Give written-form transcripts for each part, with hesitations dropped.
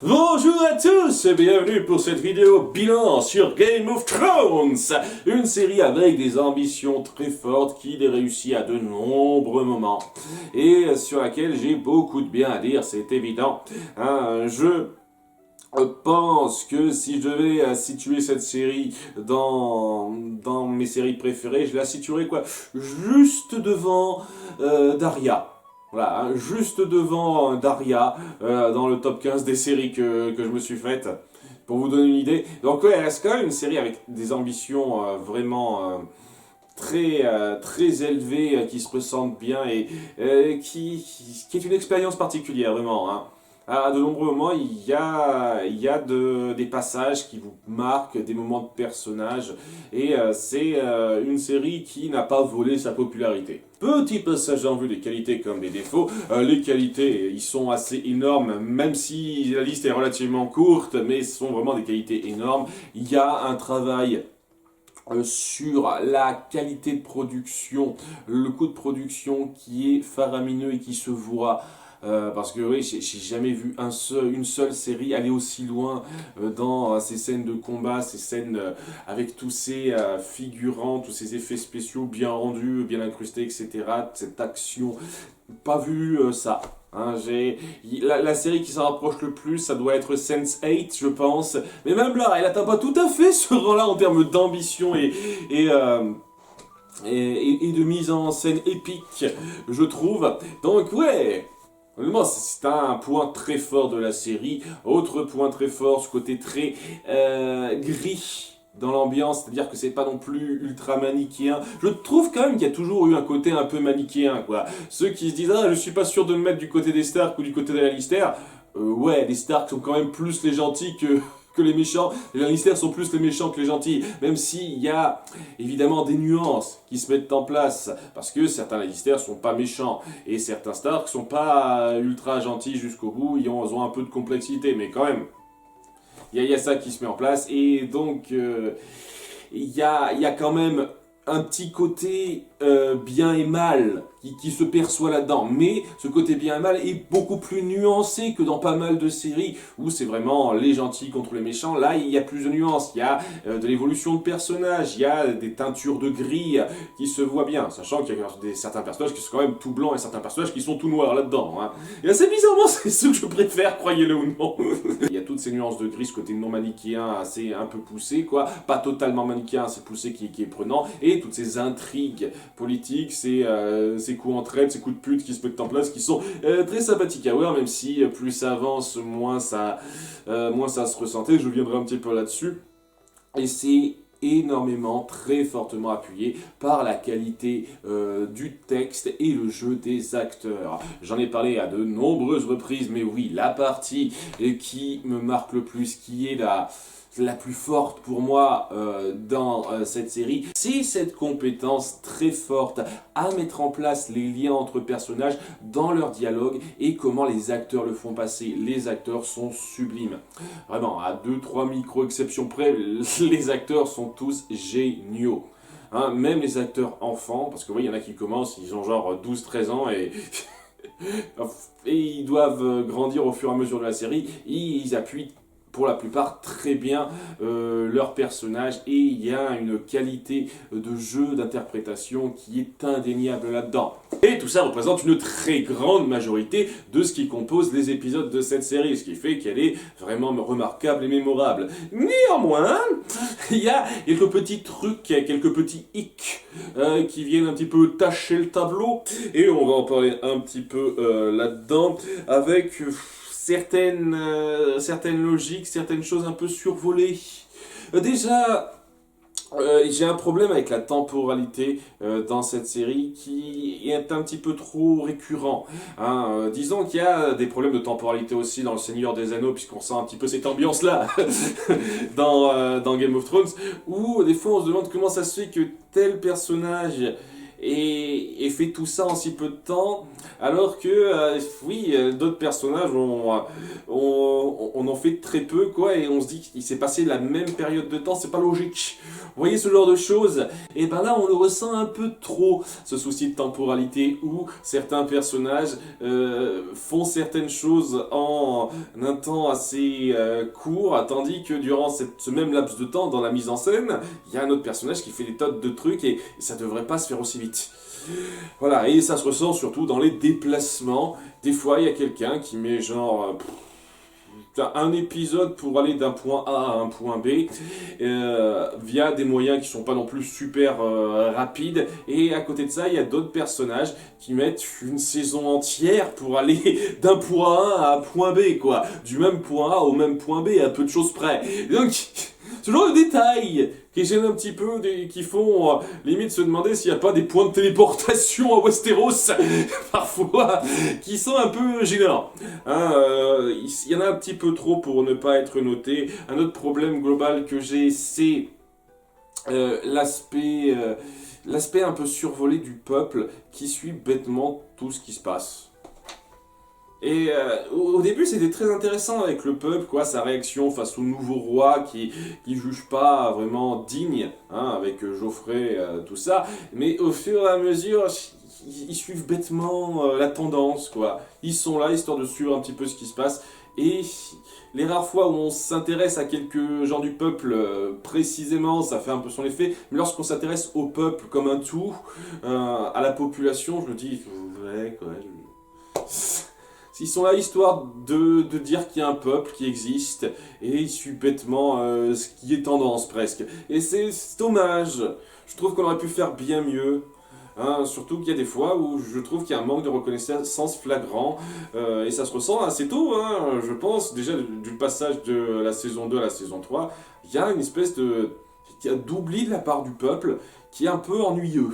Bonjour à tous et bienvenue pour cette vidéo bilan sur Game of Thrones, une série avec des ambitions très fortes qui les réussit à de nombreux moments et sur laquelle j'ai beaucoup de bien à dire, c'est évident. Je pense que si je devais situer cette série dans mes séries préférées, je la situerais juste devant Daria. Voilà, juste devant Daria, dans le top 15 des séries que je me suis faites, pour vous donner une idée. Donc ouais, elle reste quand même une série avec des ambitions vraiment très élevées, qui se ressentent bien et qui est une expérience particulière, vraiment. Hein. À de nombreux moments, il y a des passages qui vous marquent, des moments de personnages, et c'est une série qui n'a pas volé sa popularité. Petit passage en vue des qualités comme des défauts. Les qualités, ils sont assez énormes, même si la liste est relativement courte, mais ce sont vraiment des qualités énormes. Il y a un travail sur la qualité de production, le coût de production qui est faramineux et qui se voit. Parce que oui, j'ai jamais vu une seule série aller aussi loin dans ces scènes de combat, ces scènes avec tous ces figurants, tous ces effets spéciaux bien rendus, bien incrustés, etc. Cette action, pas vu ça. Hein, la série qui s'en rapproche le plus, ça doit être Sense8, je pense. Mais même là, elle atteint pas tout à fait ce rang-là en termes d'ambition et de mise en scène épique, je trouve. Donc ouais, honnêtement, c'est un point très fort de la série. Autre point très fort, ce côté très gris dans l'ambiance, c'est-à-dire que c'est pas non plus ultra manichéen. Je trouve quand même qu'il y a toujours eu un côté un peu manichéen, quoi. Ceux qui se disent « Ah, je suis pas sûr de me mettre du côté des Stark ou du côté des Lannister », ouais, les Stark sont quand même plus les gentils que les méchants. Les Lannister sont plus les méchants que les gentils, même s'il y a évidemment des nuances qui se mettent en place, parce que certains Lannister sont pas méchants, et certains Stark sont pas ultra gentils jusqu'au bout, ils ont un peu de complexité, mais quand même, il y a ça qui se met en place, et donc il y a quand même un petit côté bien et mal qui se perçoit là-dedans. Mais ce côté bien et mal est beaucoup plus nuancé que dans pas mal de séries où c'est vraiment les gentils contre les méchants. Là, il y a plus de nuances. Il y a de l'évolution de personnages. Il y a des teintures de gris qui se voient bien. Sachant qu'il y a certains personnages qui sont quand même tout blancs et certains personnages qui sont tout noirs là-dedans. Hein. Et assez bizarrement, c'est ceux que je préfère, croyez-le ou non. Il y a toutes ces nuances de gris, ce côté non manichéen assez un peu poussé, quoi. Pas totalement manichéen, assez poussé qui est prenant. Et toutes ces intrigues politiques, ces coups en traite, ces coups de pute qui se mettent en place, qui sont très sympathiques à voir, même si plus ça avance, moins ça se ressentait. Je viendrai un petit peu là-dessus. Et c'est énormément, très fortement appuyé par la qualité du texte et le jeu des acteurs. J'en ai parlé à de nombreuses reprises, mais oui, la partie qui me marque le plus, qui est la plus forte pour moi dans cette série, c'est cette compétence très forte à mettre en place les liens entre personnages dans leur dialogue et comment les acteurs le font passer. Les acteurs sont sublimes. Vraiment, à 2-3 micro-exceptions près, les acteurs sont tous géniaux. Hein, même les acteurs enfants, parce que oui, il y en a qui commencent, ils ont genre 12-13 ans et... et ils doivent grandir au fur et à mesure de la série, ils appuient pour la plupart très bien leurs personnages et il y a une qualité de jeu, d'interprétation qui est indéniable là-dedans. Et tout ça représente une très grande majorité de ce qui compose les épisodes de cette série, ce qui fait qu'elle est vraiment remarquable et mémorable. Néanmoins, il y a quelques petits trucs, quelques petits hicks qui viennent un petit peu tacher le tableau et on va en parler un petit peu là-dedans avec... certaines logiques, certaines choses un peu survolées. Déjà, j'ai un problème avec la temporalité dans cette série qui est un petit peu trop récurrent. Hein. Disons qu'il y a des problèmes de temporalité aussi dans Le Seigneur des Anneaux, puisqu'on sent un petit peu cette ambiance-là dans Game of Thrones, où des fois on se demande comment ça se fait que tel personnage et fait tout ça en si peu de temps, alors que, oui, d'autres personnages on en fait très peu, quoi, et on se dit qu'il s'est passé la même période de temps, c'est pas logique. Vous voyez ce genre de choses? Et ben là, on le ressent un peu trop, ce souci de temporalité, où certains personnages font certaines choses en un temps assez court, tandis que durant ce même laps de temps, dans la mise en scène, il y a un autre personnage qui fait des tonnes de trucs, et ça devrait pas se faire aussi vite. Voilà, et ça se ressent surtout dans les déplacements. Des fois, il y a quelqu'un qui met genre un épisode pour aller d'un point A à un point B via des moyens qui sont pas non plus super rapides, et à côté de ça il y a d'autres personnages qui mettent une saison entière pour aller d'un point A à un point B, quoi, du même point A au même point B à peu de choses près. Donc ce genre de détails qui gênent un petit peu, qui font limite se demander s'il n'y a pas des points de téléportation à Westeros, parfois, qui sont un peu gênants. Hein, il y en a un petit peu trop pour ne pas être noté. Un autre problème global que j'ai, c'est l'aspect un peu survolé du peuple qui suit bêtement tout ce qui se passe. Et au début, c'était très intéressant avec le peuple, quoi, sa réaction face au nouveau roi qui juge pas vraiment digne, hein, avec Geoffrey, tout ça. Mais au fur et à mesure, ils suivent bêtement la tendance, quoi. Ils sont là histoire de suivre un petit peu ce qui se passe. Et les rares fois où on s'intéresse à quelques gens du peuple précisément, ça fait un peu son effet. Mais lorsqu'on s'intéresse au peuple comme un tout, à la population, je me dis, ouais, quoi. Ils sont là histoire de dire qu'il y a un peuple qui existe, et ils suivent bêtement ce qui est tendance presque. Et c'est dommage. Je trouve qu'on aurait pu faire bien mieux. Hein, surtout qu'il y a des fois où je trouve qu'il y a un manque de reconnaissance flagrant, et ça se ressent assez tôt, hein, je pense, déjà du passage de la saison 2 à la saison 3, il y a une espèce d'oubli de la part du peuple qui est un peu ennuyeux,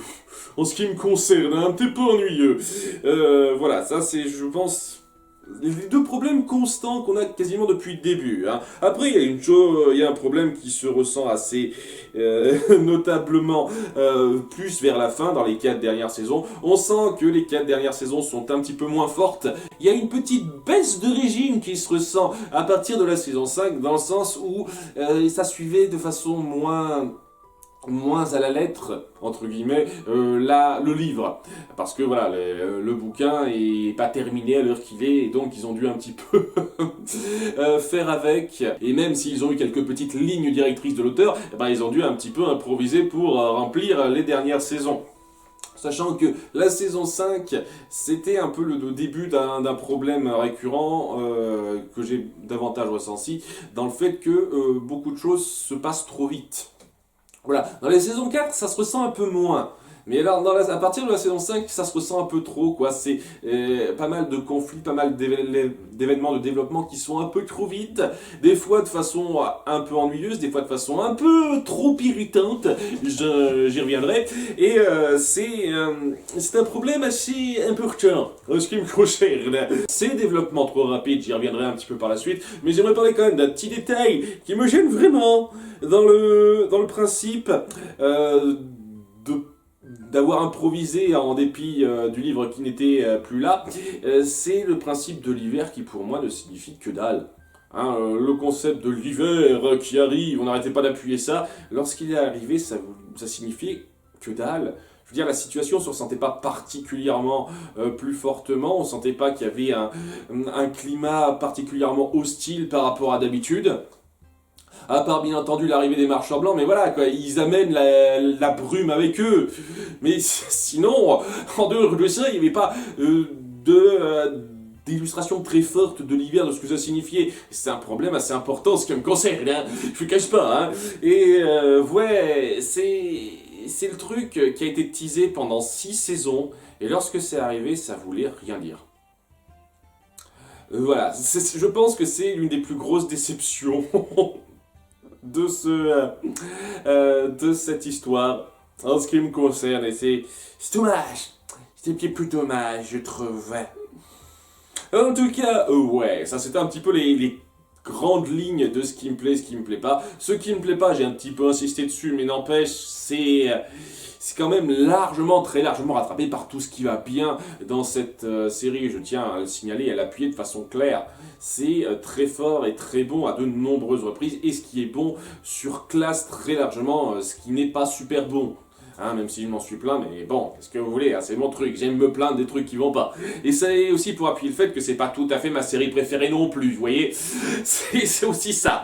en ce qui me concerne, un petit peu ennuyeux. Voilà, ça c'est, je pense, les deux problèmes constants qu'on a quasiment depuis le début. Hein. Après, il y a un problème qui se ressent assez notablement plus vers la fin, dans les 4 dernières saisons. On sent que les 4 dernières saisons sont un petit peu moins fortes. Il y a une petite baisse de régime qui se ressent à partir de la saison 5, dans le sens où ça suivait de façon moins à la lettre, entre guillemets, le livre. Parce que voilà, le bouquin est pas terminé à l'heure qu'il est, et donc ils ont dû un petit peu faire avec. Et même s'ils ont eu quelques petites lignes directrices de l'auteur, eh ben, ils ont dû un petit peu improviser pour remplir les dernières saisons. Sachant que la saison 5, c'était un peu le début d'un problème récurrent que j'ai davantage ressenti, dans le fait que beaucoup de choses se passent trop vite. Voilà, dans les saisons 4, ça se ressent un peu moins. Mais alors, à partir de la saison 5, ça se ressent un peu trop, quoi. C'est pas mal de conflits, pas mal d'événements de développement qui sont un peu trop vite. Des fois de façon un peu ennuyeuse, des fois de façon un peu trop irritante. J'y reviendrai. Et c'est un problème assez important, en ce qui me concerne. Ces développements trop rapides, j'y reviendrai un petit peu par la suite. Mais j'aimerais parler quand même d'un petit détail qui me gêne vraiment dans le principe d'avoir improvisé en dépit du livre qui n'était plus là. C'est le principe de l'hiver qui pour moi ne signifie que dalle. Hein, le concept de l'hiver qui arrive, on n'arrêtait pas d'appuyer ça. Lorsqu'il est arrivé, ça signifiait que dalle. Je veux dire, la situation ne se ressentait pas particulièrement plus fortement, on ne sentait pas qu'il y avait un climat particulièrement hostile par rapport à d'habitude. À part bien entendu l'arrivée des marchands blancs, mais voilà, quoi, ils amènent la brume avec eux. Mais sinon, en dehors de ça, il n'y avait pas d'illustration très forte de l'hiver, de ce que ça signifiait. C'est un problème assez important, ce qui me concerne, hein. Je ne cache pas. Hein. Et ouais, c'est le truc qui a été teasé pendant 6 saisons, et lorsque c'est arrivé, ça voulait rien dire. Voilà, je pense que c'est l'une des plus grosses déceptions de cette histoire, en ce qui me concerne, et c'est dommage, c'est un petit peu dommage, je trouve. En tout cas, ouais, ça c'était un petit peu les grandes lignes de ce qui me plaît, ce qui me plaît pas. Ce qui me plaît pas, j'ai un petit peu insisté dessus, mais n'empêche, c'est c'est quand même largement, très largement rattrapé par tout ce qui va bien dans cette série. Je tiens à le signaler et à l'appuyer de façon claire. C'est très fort et très bon à de nombreuses reprises. Et ce qui est bon surclasse très largement ce qui n'est pas super bon. Hein, même si je m'en suis plaint, mais bon, qu'est-ce que vous voulez, hein, c'est mon truc, j'aime me plaindre des trucs qui vont pas. Et c'est aussi pour appuyer le fait que c'est pas tout à fait ma série préférée non plus, vous voyez, c'est aussi ça.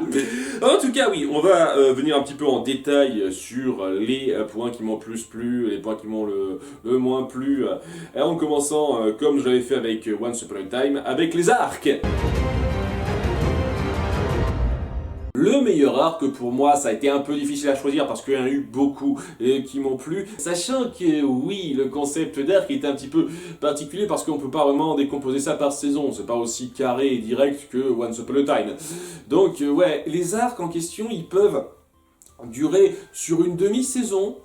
En tout cas, oui, on va venir un petit peu en détail sur les points qui m'ont plus plu, les points qui m'ont le moins plu, en commençant, comme je l'avais fait avec Once Upon a Time, avec les arcs. Le meilleur arc pour moi, ça a été un peu difficile à choisir parce qu'il y en a eu beaucoup qui m'ont plu. Sachant que oui, le concept d'arc est un petit peu particulier parce qu'on peut pas vraiment décomposer ça par saison. C'est pas aussi carré et direct que Once Upon a Time. Donc ouais, les arcs en question, ils peuvent durer sur une demi-saison.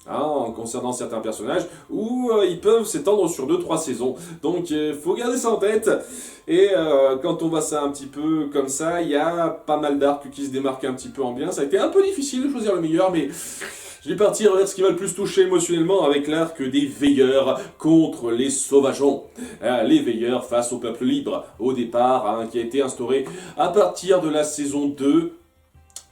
Hein, en concernant certains personnages, ou ils peuvent s'étendre sur 2-3 saisons. Donc faut garder ça en tête. Et quand on voit ça un petit peu comme ça, il y a pas mal d'arcs qui se démarquent un petit peu en bien. Ça a été un peu difficile de choisir le meilleur, mais je vais partir vers ce qui m'a le plus touché émotionnellement avec l'arc des Veilleurs contre les Sauvageons. Les Veilleurs face au peuple libre, au départ, hein, qui a été instauré à partir de la saison 2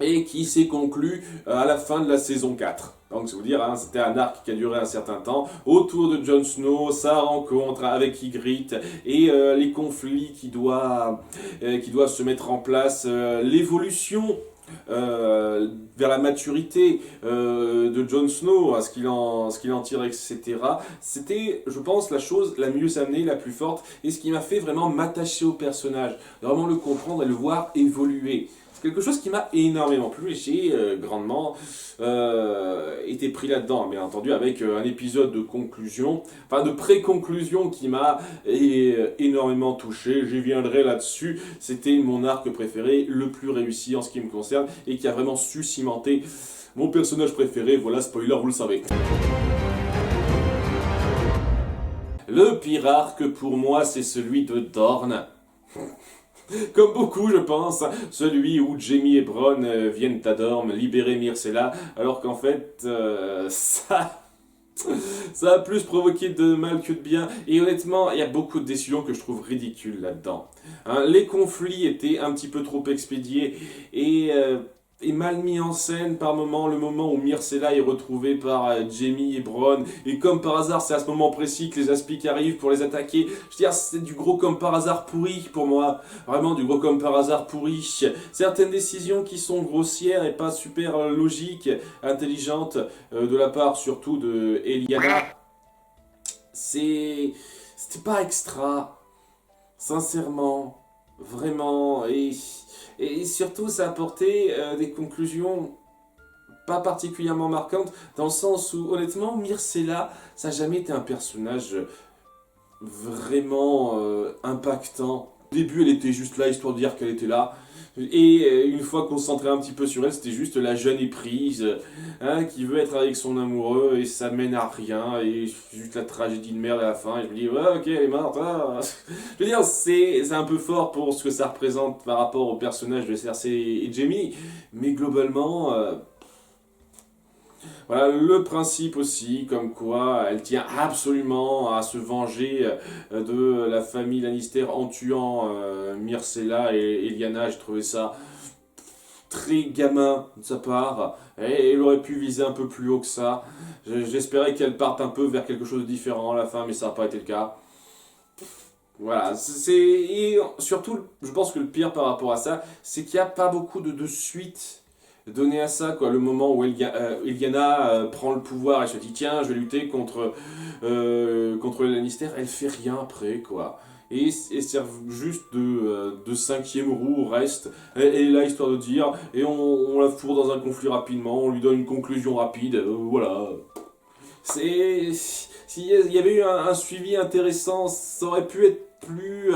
et qui s'est conclu à la fin de la saison 4. Donc, c'est vous dire, hein, c'était un arc qui a duré un certain temps, autour de Jon Snow, sa rencontre avec Ygritte, et les conflits qui doivent se mettre en place, l'évolution vers la maturité de Jon Snow, ce qu'il en tire, etc. C'était, je pense, la chose la mieux amenée, la plus forte, et ce qui m'a fait vraiment m'attacher au personnage, vraiment le comprendre et le voir évoluer. C'est quelque chose qui m'a énormément plu et j'ai grandement été pris là-dedans, bien entendu, avec un épisode de conclusion, enfin de pré-conclusion qui m'a énormément touché. J'y viendrai là-dessus. C'était mon arc préféré, le plus réussi en ce qui me concerne et qui a vraiment su cimenter mon personnage préféré. Voilà, spoiler, vous le savez. Le pire arc pour moi, c'est celui de Dorne. Comme beaucoup, je pense, celui où Jaime et Bronn viennent à Dorne libérer Myrcella, alors qu'en fait, ça a plus provoqué de mal que de bien, et honnêtement, il y a beaucoup de décisions que je trouve ridicules là-dedans. Hein, les conflits étaient un petit peu trop expédiés, et mal mis en scène par moment, le moment où Myrcella est retrouvée par Jaime et Bronn, et comme par hasard, c'est à ce moment précis que les aspics arrivent pour les attaquer. Je veux dire, c'est du gros comme par hasard pourri pour moi, vraiment du gros comme par hasard pourri. Certaines décisions qui sont grossières et pas super logiques, intelligentes, de la part surtout de Eliana, c'était pas extra, sincèrement, vraiment, et surtout, ça a apporté des conclusions pas particulièrement marquantes, dans le sens où, honnêtement, Myrcella, ça n'a jamais été un personnage vraiment impactant. Au début, elle était juste là, histoire de dire qu'elle était là. Et une fois qu'on se centrait un petit peu sur elle, c'était juste la jeune éprise hein, qui veut être avec son amoureux et ça mène à rien. Et juste la tragédie de merde à la fin. Et je me dis, ouais, ok, elle est morte. Ah. Je veux dire, c'est un peu fort pour ce que ça représente par rapport au personnage de Cersei et Jaime. Mais globalement, voilà, le principe aussi, comme quoi elle tient absolument à se venger de la famille Lannister en tuant Myrcella et Lyanna. J'ai trouvé ça très gamin de sa part. Et elle aurait pu viser un peu plus haut que ça. J'espérais qu'elle parte un peu vers quelque chose de différent à la fin, mais ça n'a pas été le cas. Voilà, et surtout, je pense que le pire par rapport à ça, c'est qu'il n'y a pas beaucoup de suite donné à ça, quoi. Le moment où Eliana prend le pouvoir et se dit tiens, je vais lutter contre les Lannister, elle fait rien après, quoi. Et sert juste de cinquième roue au reste. Elle est là histoire de dire, et on la fourre dans un conflit rapidement, on lui donne une conclusion rapide, voilà. S'il y avait eu un suivi intéressant, ça aurait pu être plus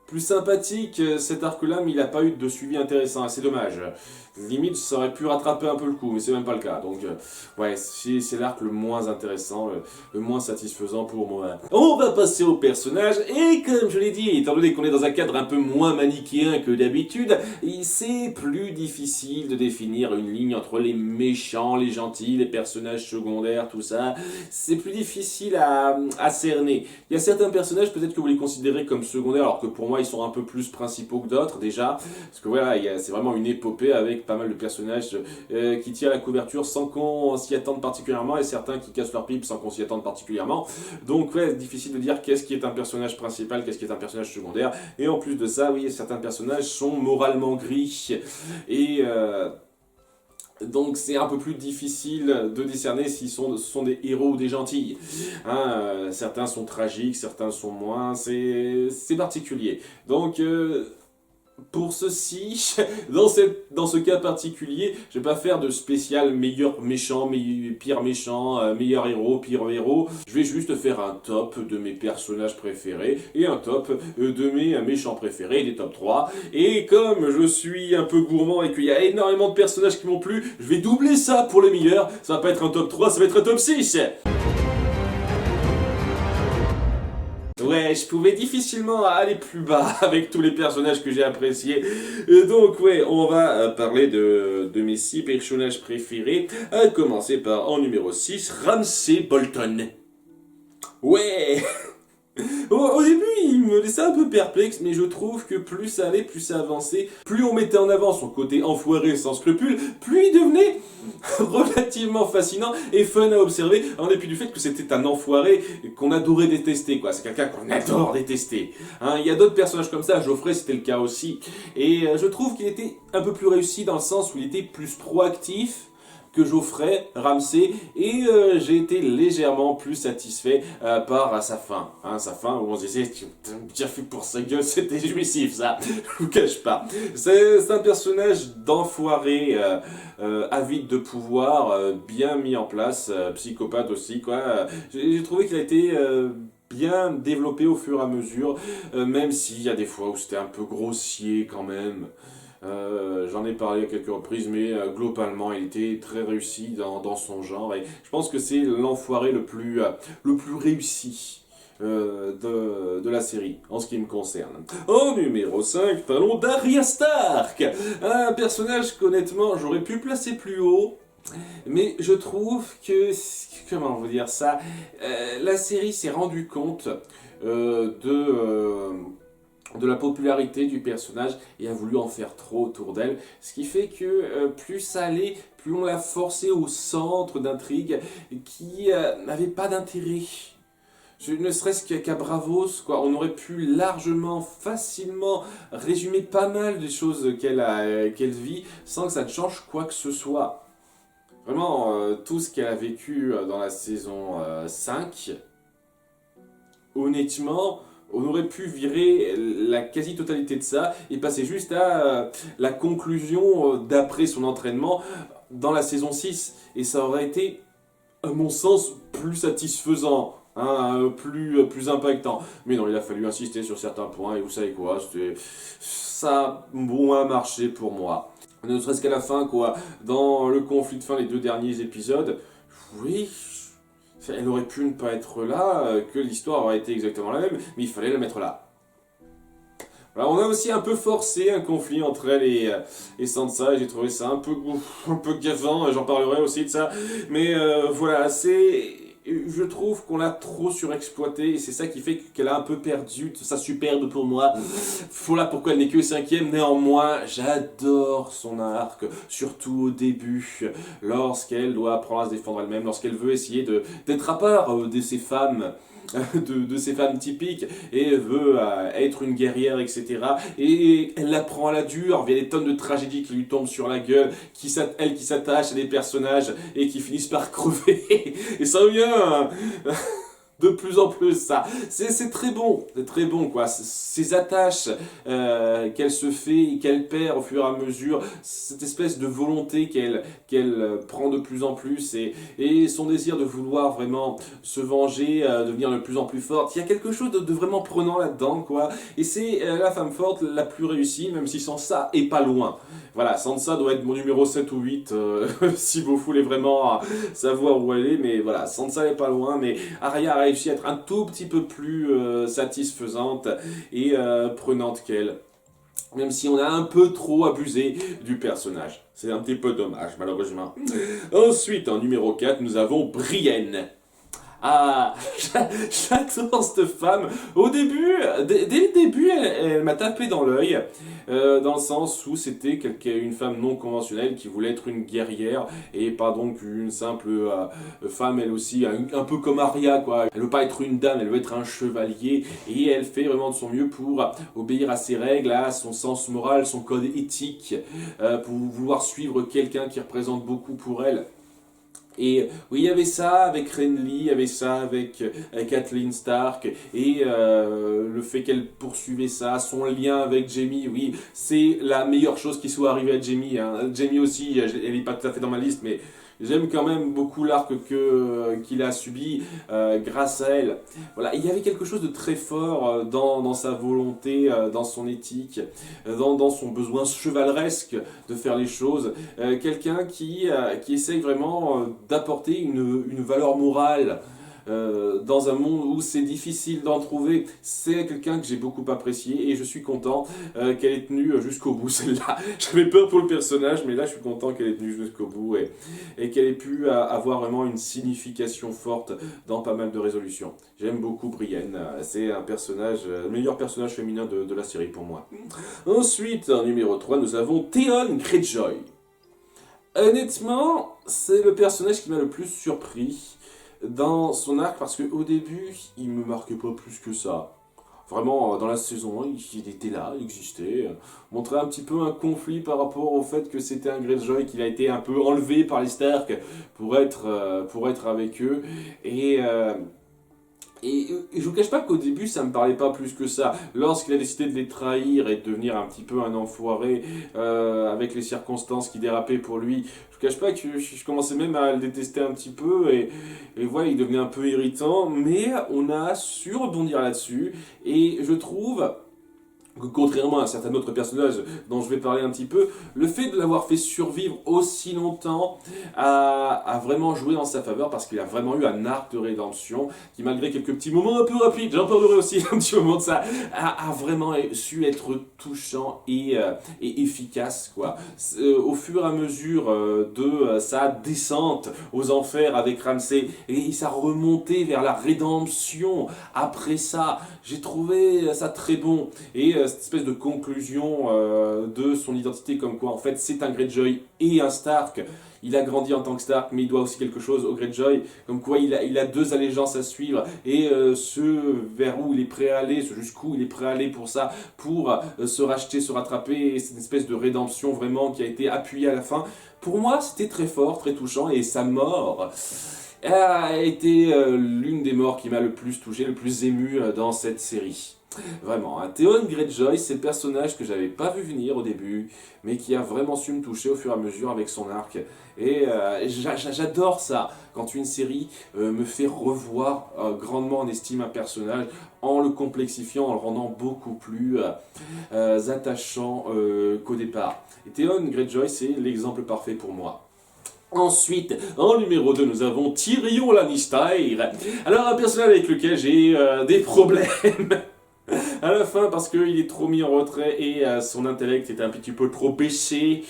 plus sympathique cet arc-là, mais il n'a pas eu de suivi intéressant, c'est dommage. Limite, ça aurait pu rattraper un peu le coup, mais c'est même pas le cas. Donc, ouais, c'est l'arc le moins intéressant, le moins satisfaisant pour moi. On va passer au personnage, et comme je l'ai dit, étant donné qu'on est dans un cadre un peu moins manichéen que d'habitude, c'est plus difficile de définir une ligne entre les méchants, les gentils, les personnages secondaires, tout ça. C'est plus difficile à cerner. Il y a certains personnages, peut-être que vous les considérez comme secondaires, alors que pour moi, ils sont un peu plus principaux que d'autres, déjà. Parce que voilà, c'est vraiment une épopée avec pas mal de personnages qui tirent la couverture sans qu'on s'y attende particulièrement, et certains qui cassent leur pipe sans qu'on s'y attende particulièrement. Donc ouais, difficile de dire qu'est-ce qui est un personnage principal, qu'est-ce qui est un personnage secondaire. Et en plus de ça, oui, certains personnages sont moralement gris. Et donc c'est un peu plus difficile de discerner s'ils ce sont des héros ou des gentils. Hein, certains sont tragiques, certains sont moins, c'est particulier. Donc pour ceci, dans ce cas particulier, je vais pas faire de spécial meilleur méchant, pire méchant, meilleur héros, pire héros. Je vais juste faire un top de mes personnages préférés et un top de mes méchants préférés, des top 3. Et comme je suis un peu gourmand et qu'il y a énormément de personnages qui m'ont plu, je vais doubler ça pour les meilleurs. Ça va pas être un top 3, ça va être un top 6. Ouais, je pouvais difficilement aller plus bas avec tous les personnages que j'ai appréciés. Donc ouais, on va parler de mes 6 personnages préférés. À commencer par, en numéro 6, Ramsay Bolton. Ouais. Au début, il me laissait un peu perplexe, mais je trouve que plus ça allait, plus ça avançait, plus on mettait en avant son côté enfoiré sans scrupules, plus il devenait relativement fascinant et fun à observer, en dépit du fait que c'était un enfoiré qu'on adorait détester, quoi. C'est quelqu'un qu'on adore détester. Hein, il y a d'autres personnages comme ça, Geoffrey c'était le cas aussi, et je trouve qu'il était un peu plus réussi dans le sens où il était plus proactif que Geoffrey, Ramsay, et j'ai été légèrement plus satisfait par sa fin. Hein, sa fin où on se disait, bien fait pour sa gueule, c'était jouissif ça, je vous cache pas. C'est un personnage d'enfoiré, avide de pouvoir, bien mis en place, psychopathe aussi, quoi. J'ai trouvé qu'il a été bien développé au fur et à mesure, même s'il y a des fois où c'était un peu grossier quand même. J'en ai parlé à quelques reprises, mais globalement, il était très réussi dans son genre. Et je pense que c'est l'enfoiré le plus réussi de la série, en ce qui me concerne. En numéro 5, parlons d'Arya Stark. Un personnage qu'honnêtement, j'aurais pu placer plus haut. Mais je trouve que, comment vous dire ça, la série s'est rendue compte de la popularité du personnage et a voulu en faire trop autour d'elle. Ce qui fait que plus ça allait, plus on l'a forcé au centre d'intrigues qui n'avaient pas d'intérêt. Ne serait-ce qu'à Bravos, quoi. On aurait pu largement, facilement résumer pas mal des choses qu'elle vit sans que ça ne change quoi que ce soit. Vraiment, tout ce qu'elle a vécu dans la saison 5, honnêtement, on aurait pu virer la quasi-totalité de ça et passer juste à la conclusion d'après son entraînement dans la saison 6. Et ça aurait été, à mon sens, plus satisfaisant, hein, plus impactant. Mais non, il a fallu insister sur certains points et vous savez quoi, ça a moins marché pour moi. Ne serait-ce qu'à la fin, quoi, dans le conflit de fin, les 2 derniers épisodes, oui, elle aurait pu ne pas être là, que l'histoire aurait été exactement la même, mais il fallait la mettre là. Alors on a aussi un peu forcé un conflit entre elle et Sansa, et j'ai trouvé ça un peu gavant, j'en parlerai aussi de ça, mais voilà, je trouve qu'on l'a trop surexploité et c'est ça qui fait qu'elle a un peu perdu sa superbe pour moi. Voilà pourquoi elle n'est que 5e. Néanmoins, j'adore son arc, surtout au début, lorsqu'elle doit apprendre à se défendre elle-même, lorsqu'elle veut essayer d'être à part de ces femmes. De ces femmes typiques et veut être une guerrière, etc. Et elle l'apprend à la dure via des tonnes de tragédies qui lui tombent sur la gueule, elle qui s'attache à des personnages et qui finissent par crever. Et ça revient de plus en plus ça. C'est très bon quoi. Ces attaches qu'elle se fait et qu'elle perd au fur et à mesure, cette espèce de volonté qu'elle prend de plus en plus et son désir de vouloir vraiment se venger, devenir de plus en plus forte. Il y a quelque chose de vraiment prenant là-dedans quoi. Et c'est la femme forte la plus réussie, même si Sansa est pas loin. Voilà, Sansa doit être mon numéro 7 ou 8 si vous voulez vraiment savoir où elle est, mais voilà, Sansa n'est pas loin, mais Arya a réussi à être un tout petit peu plus satisfaisante et prenante qu'elle. Même si on a un peu trop abusé du personnage. C'est un petit peu dommage, malheureusement. Ensuite, en numéro 4, nous avons Brienne. Ah, j'adore cette femme. Au début, dès le début, elle m'a tapé dans l'œil, dans le sens où c'était une femme non conventionnelle qui voulait être une guerrière et pas donc une simple femme, elle aussi, un peu comme Arya, quoi. Elle veut pas être une dame, elle veut être un chevalier et elle fait vraiment de son mieux pour obéir à ses règles, à son sens moral, son code éthique, pour vouloir suivre quelqu'un qui représente beaucoup pour elle. Et oui, il y avait ça avec Renly, il y avait ça avec Kathleen Stark, et le fait qu'elle poursuivait ça, son lien avec Jaime, oui, c'est la meilleure chose qui soit arrivée à Jaime. Hein. Jaime aussi, elle n'est pas tout à fait dans ma liste, mais j'aime quand même beaucoup l'arc qu'il a subi grâce à elle. Voilà, il y avait quelque chose de très fort dans sa volonté, dans son éthique, dans son besoin chevaleresque de faire les choses. Quelqu'un qui essaye vraiment d'apporter une valeur morale dans un monde où c'est difficile d'en trouver. C'est quelqu'un que j'ai beaucoup apprécié et je suis content qu'elle ait tenu jusqu'au bout celle-là. J'avais peur pour le personnage, mais là je suis content qu'elle ait tenu jusqu'au bout et qu'elle ait pu avoir vraiment une signification forte dans pas mal de résolutions. J'aime beaucoup Brienne, c'est un personnage, le meilleur personnage féminin de la série pour moi. Ensuite, en numéro 3, nous avons Theon Greyjoy. Honnêtement, c'est le personnage qui m'a le plus surpris dans son arc parce qu'au début, il me marquait pas plus que ça. Vraiment, dans la saison 1, il était là, il existait, montrait un petit peu un conflit par rapport au fait que c'était un Greyjoy, qu'il a été un peu enlevé par les Stark pour être avec eux. Et je vous cache pas qu'au début, ça me parlait pas plus que ça. Lorsqu'il a décidé de les trahir et de devenir un petit peu un enfoiré avec les circonstances qui dérapaient pour lui, je vous cache pas que je commençais même à le détester un petit peu et voilà, il devenait un peu irritant. Mais on a su rebondir là-dessus et je trouve que contrairement à certains autres personnages dont je vais parler un petit peu, le fait de l'avoir fait survivre aussi longtemps a vraiment joué en sa faveur parce qu'il a vraiment eu un arc de rédemption qui, malgré quelques petits moments un peu rapides, j'en parlerai aussi un petit moment de ça, a vraiment su être touchant et efficace, quoi. Au fur et à mesure de sa descente aux enfers avec Ramsay et sa remontée vers la rédemption après ça, j'ai trouvé ça très bon. Et cette espèce de conclusion de son identité comme quoi en fait c'est un Greyjoy et un Stark. Il a grandi en tant que Stark mais il doit aussi quelque chose au Greyjoy, comme quoi il a deux allégeances à suivre et ce vers où il est prêt à aller, ce jusqu'où il est prêt à aller pour ça, pour se racheter, se rattraper, et c'est une espèce de rédemption vraiment qui a été appuyée à la fin. Pour moi c'était très fort, très touchant et sa mort a été l'une des morts qui m'a le plus touché, le plus ému dans cette série. Vraiment, hein. Theon Greyjoy, c'est le personnage que j'avais pas vu venir au début, mais qui a vraiment su me toucher au fur et à mesure avec son arc. Et j'adore ça, quand une série me fait revoir grandement en estime un personnage, en le complexifiant, en le rendant beaucoup plus attachant qu'au départ. Et Theon Greyjoy, c'est l'exemple parfait pour moi. Ensuite, en numéro 2, nous avons Tyrion Lannister. Alors, un personnage avec lequel j'ai des problèmes à la fin parce qu'il est trop mis en retrait et son intellect est un petit peu trop baissé.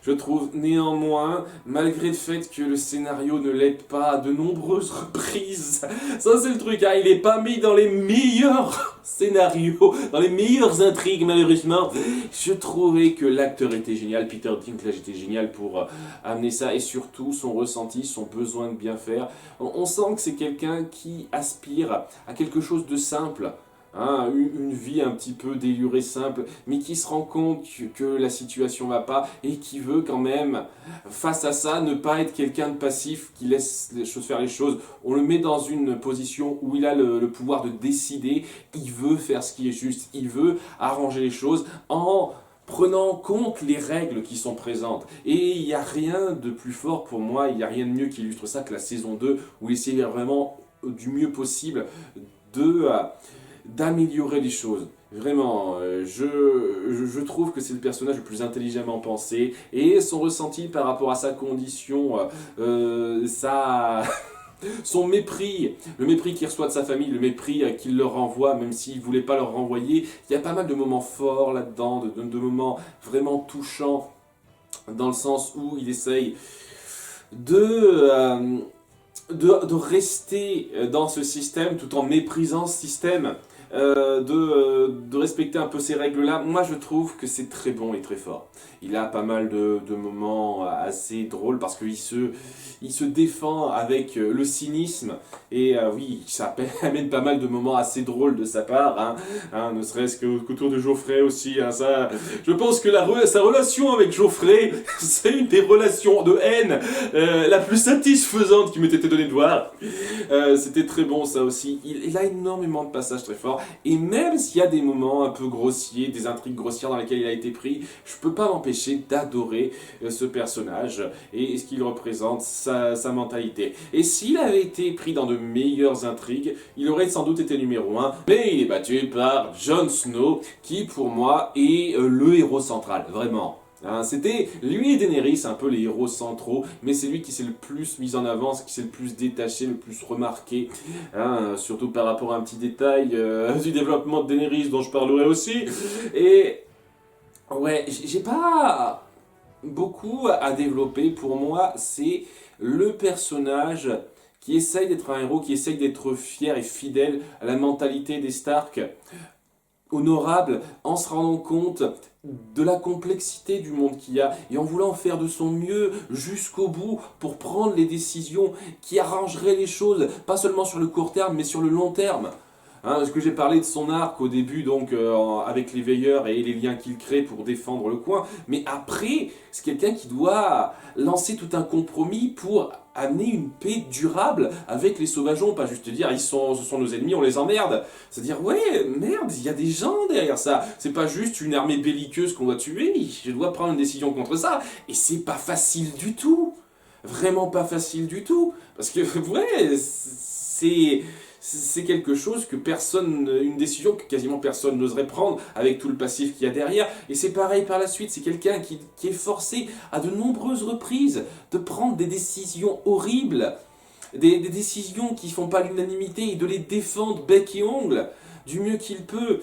Je trouve néanmoins, malgré le fait que le scénario ne l'aide pas à de nombreuses reprises, ça c'est le truc, hein, il n'est pas mis dans les meilleurs scénarios, dans les meilleures intrigues malheureusement. Je trouvais que l'acteur était génial, Peter Dinklage était génial pour amener ça et surtout son ressenti, son besoin de bien faire. On sent que c'est quelqu'un qui aspire à quelque chose de simple. hein, une vie un petit peu délurée, simple, mais qui se rend compte que la situation va pas et qui veut quand même, face à ça, ne pas être quelqu'un de passif qui laisse les choses faire les choses. On le met dans une position où il a le pouvoir de décider, il veut faire ce qui est juste, il veut arranger les choses en prenant en compte les règles qui sont présentes. Et il n'y a rien de plus fort pour moi, il n'y a rien de mieux qui illustre ça que la saison 2, où il essaie vraiment du mieux possible de d'améliorer les choses. Vraiment, je trouve que c'est le personnage le plus intelligemment pensé, et son ressenti par rapport à sa condition, son mépris, le mépris qu'il reçoit de sa famille, le mépris qu'il leur renvoie, même s'il ne voulait pas leur renvoyer. Il y a pas mal de moments forts là-dedans, de moments vraiment touchants, dans le sens où il essaye de rester dans ce système tout en méprisant ce système, de respecter un peu ces règles-là. Moi, je trouve que c'est très bon et très fort. Il a pas mal de moments assez drôles parce qu'il il se défend avec le cynisme. Et oui, ça amène pas mal de moments assez drôles de sa part, ne serait-ce qu'autour de Geoffrey aussi. Ça, je pense que sa relation avec Geoffrey, c'est une des relations de haine la plus satisfaisante qui m'ait été donnée de voir. C'était très bon ça aussi. Il a énormément de passages très forts. Et même s'il y a des moments un peu grossiers, des intrigues grossières dans lesquelles il a été pris, je peux pas m'empêcher d'adorer ce personnage et ce qu'il représente, sa mentalité. Et s'il avait été pris dans de meilleures intrigues, il aurait sans doute été numéro 1. Mais il est battu par Jon Snow, qui pour moi est le héros central, vraiment. C'était lui et Daenerys, un peu les héros centraux, mais c'est lui qui s'est le plus mis en avant, qui s'est le plus détaché, le plus remarqué, surtout par rapport à un petit détail du développement de Daenerys dont je parlerai aussi. Et ouais, j'ai pas beaucoup à développer. Pour moi, c'est le personnage qui essaye d'être un héros, qui essaye d'être fier et fidèle à la mentalité des Stark, honorable en se rendant compte de la complexité du monde qu'il y a et en voulant faire de son mieux jusqu'au bout pour prendre les décisions qui arrangeraient les choses, pas seulement sur le court terme mais sur le long terme. Parce que j'ai parlé de son arc au début, donc avec les veilleurs et les liens qu'il crée pour défendre le coin, mais après, c'est quelqu'un qui doit lancer tout un compromis pour amener une paix durable avec les sauvageons, pas juste dire ce sont nos ennemis, on les emmerde. C'est-à-dire, ouais, merde, il y a des gens derrière ça. C'est pas juste une armée belliqueuse qu'on doit tuer, je dois prendre une décision contre ça. Et c'est pas facile du tout. Vraiment pas facile du tout. Parce que, ouais, c'est quelque chose que une décision que quasiment personne n'oserait prendre avec tout le passif qu'il y a derrière. Et c'est pareil par la suite, c'est quelqu'un qui est forcé à de nombreuses reprises de prendre des décisions horribles, des décisions qui font pas l'unanimité et de les défendre bec et ongle du mieux qu'il peut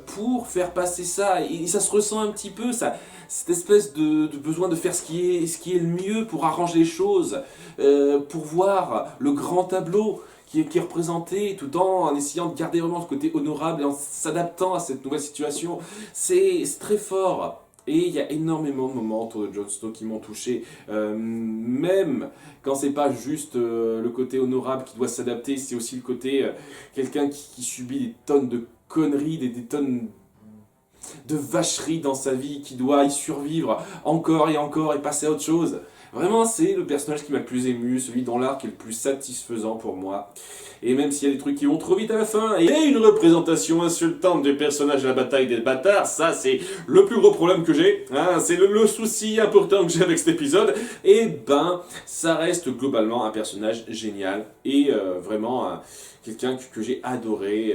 pour faire passer ça. Et ça se ressent un petit peu, ça, cette espèce de besoin de faire ce qui est le mieux pour arranger les choses, pour voir le grand tableau qui est représenté, tout en essayant de garder vraiment ce côté honorable et en s'adaptant à cette nouvelle situation. C'est très fort. Et il y a énormément de moments autour de Jon Snow qui m'ont touché, même quand c'est pas juste le côté honorable qui doit s'adapter, c'est aussi le côté quelqu'un qui subit des tonnes de conneries, des tonnes de vacheries dans sa vie, qui doit y survivre encore et passer à autre chose. Vraiment, c'est le personnage qui m'a le plus ému, celui dont l'arc est le plus satisfaisant pour moi. Et même s'il y a des trucs qui vont trop vite à la fin, et une représentation insultante du personnage à la bataille des bâtards, ça c'est le plus gros problème que j'ai, c'est le souci important que j'ai avec cet épisode, et ben, ça reste globalement un personnage génial, et vraiment quelqu'un que j'ai adoré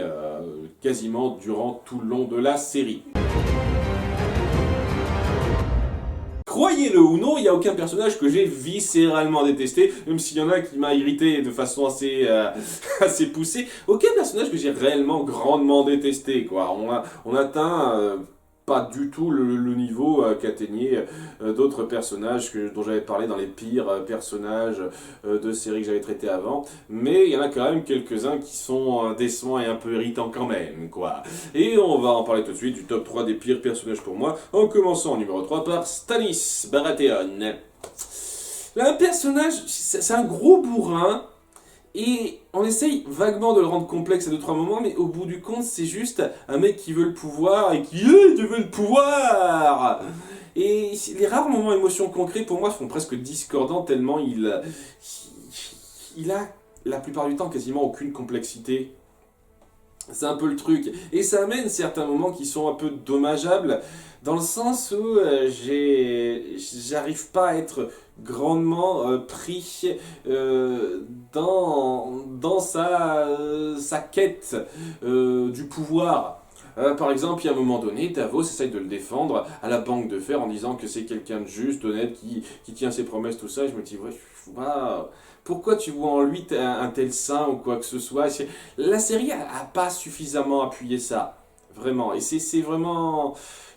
quasiment durant tout le long de la série. Croyez-le ou non, il n'y a aucun personnage que j'ai viscéralement détesté, même s'il y en a qui m'a irrité de façon assez poussée. Aucun personnage que j'ai réellement grandement détesté, quoi. On atteint pas du tout le niveau qu'atteignaient d'autres personnages dont j'avais parlé dans les pires personnages de séries que j'avais traitées avant. Mais il y en a quand même quelques-uns qui sont décevants et un peu irritants quand même, quoi. Et on va en parler tout de suite du top 3 des pires personnages pour moi, en commençant en numéro 3 par Stannis Baratheon. Un personnage, c'est un gros bourrin. Et on essaye vaguement de le rendre complexe à 2-3 moments, mais au bout du compte, c'est juste un mec qui veut le pouvoir et qui tu veux le pouvoir. Et les rares moments émotions concrets, pour moi, sont presque discordants tellement il a, la plupart du temps, quasiment aucune complexité. C'est un peu le truc. Et ça amène certains moments qui sont un peu dommageables, dans le sens où j'arrive pas à être grandement pris dans sa quête du pouvoir. Par exemple, il y a un moment donné, Davos essaye de le défendre à la banque de fer en disant que c'est quelqu'un de juste, honnête, qui tient ses promesses, tout ça. Et je me dis, ouais, waouh, pourquoi tu vois en lui un tel saint ou quoi que ce soit? La série a pas suffisamment appuyé ça, vraiment. Et c'est vraiment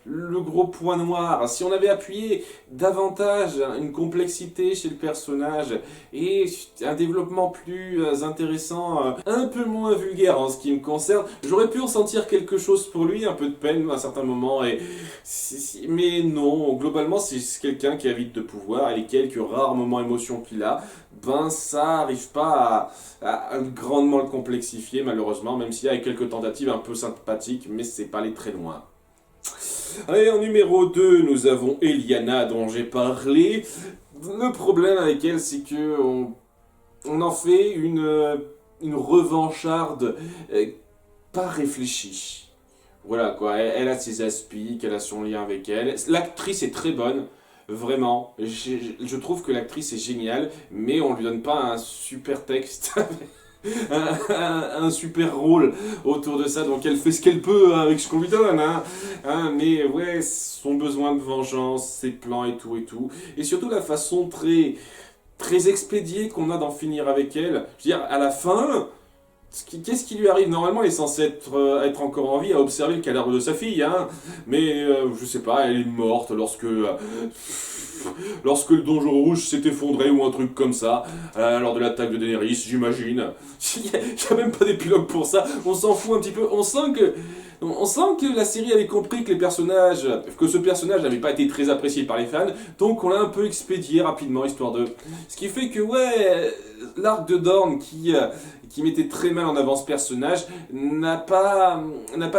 le gros point noir. Si on avait appuyé davantage une complexité chez le personnage et un développement plus intéressant, un peu moins vulgaire en ce qui me concerne, j'aurais pu ressentir quelque chose pour lui, un peu de peine à certains moments. Mais non, globalement, c'est quelqu'un qui a vite de pouvoir et les quelques rares moments émotion qu'il a, ben ça arrive pas à grandement le complexifier malheureusement, même s'il y a quelques tentatives un peu sympathiques, mais c'est pas aller très loin. Et en numéro 2, nous avons Eliana dont j'ai parlé. Le problème avec elle, c'est que on en fait une revancharde pas réfléchie. Voilà quoi, elle a ses aspics, elle a son lien avec elle. L'actrice est très bonne, vraiment. Je trouve que l'actrice est géniale, mais on lui donne pas un super texte un super rôle autour de ça, donc elle fait ce qu'elle peut avec ce qu'on lui donne, mais ouais, son besoin de vengeance, ses plans et tout, et surtout la façon très expédiée qu'on a d'en finir avec elle. Je veux dire, à la fin, qu'est-ce qui lui arrive? Normalement, elle est censée être encore en vie à observer le cadavre de sa fille, mais je sais pas, elle est morte lorsque le donjon rouge s'est effondré ou un truc comme ça, lors de l'attaque de Daenerys, j'imagine. Il n'y a même pas d'épilogue pour ça, on s'en fout un petit peu, on sent que la série avait compris que ce personnage n'avait pas été très apprécié par les fans, donc on l'a un peu expédié rapidement, histoire de... Ce qui fait que, ouais, l'arc de Dorne qui mettait très mal en avant ce personnage n'a pas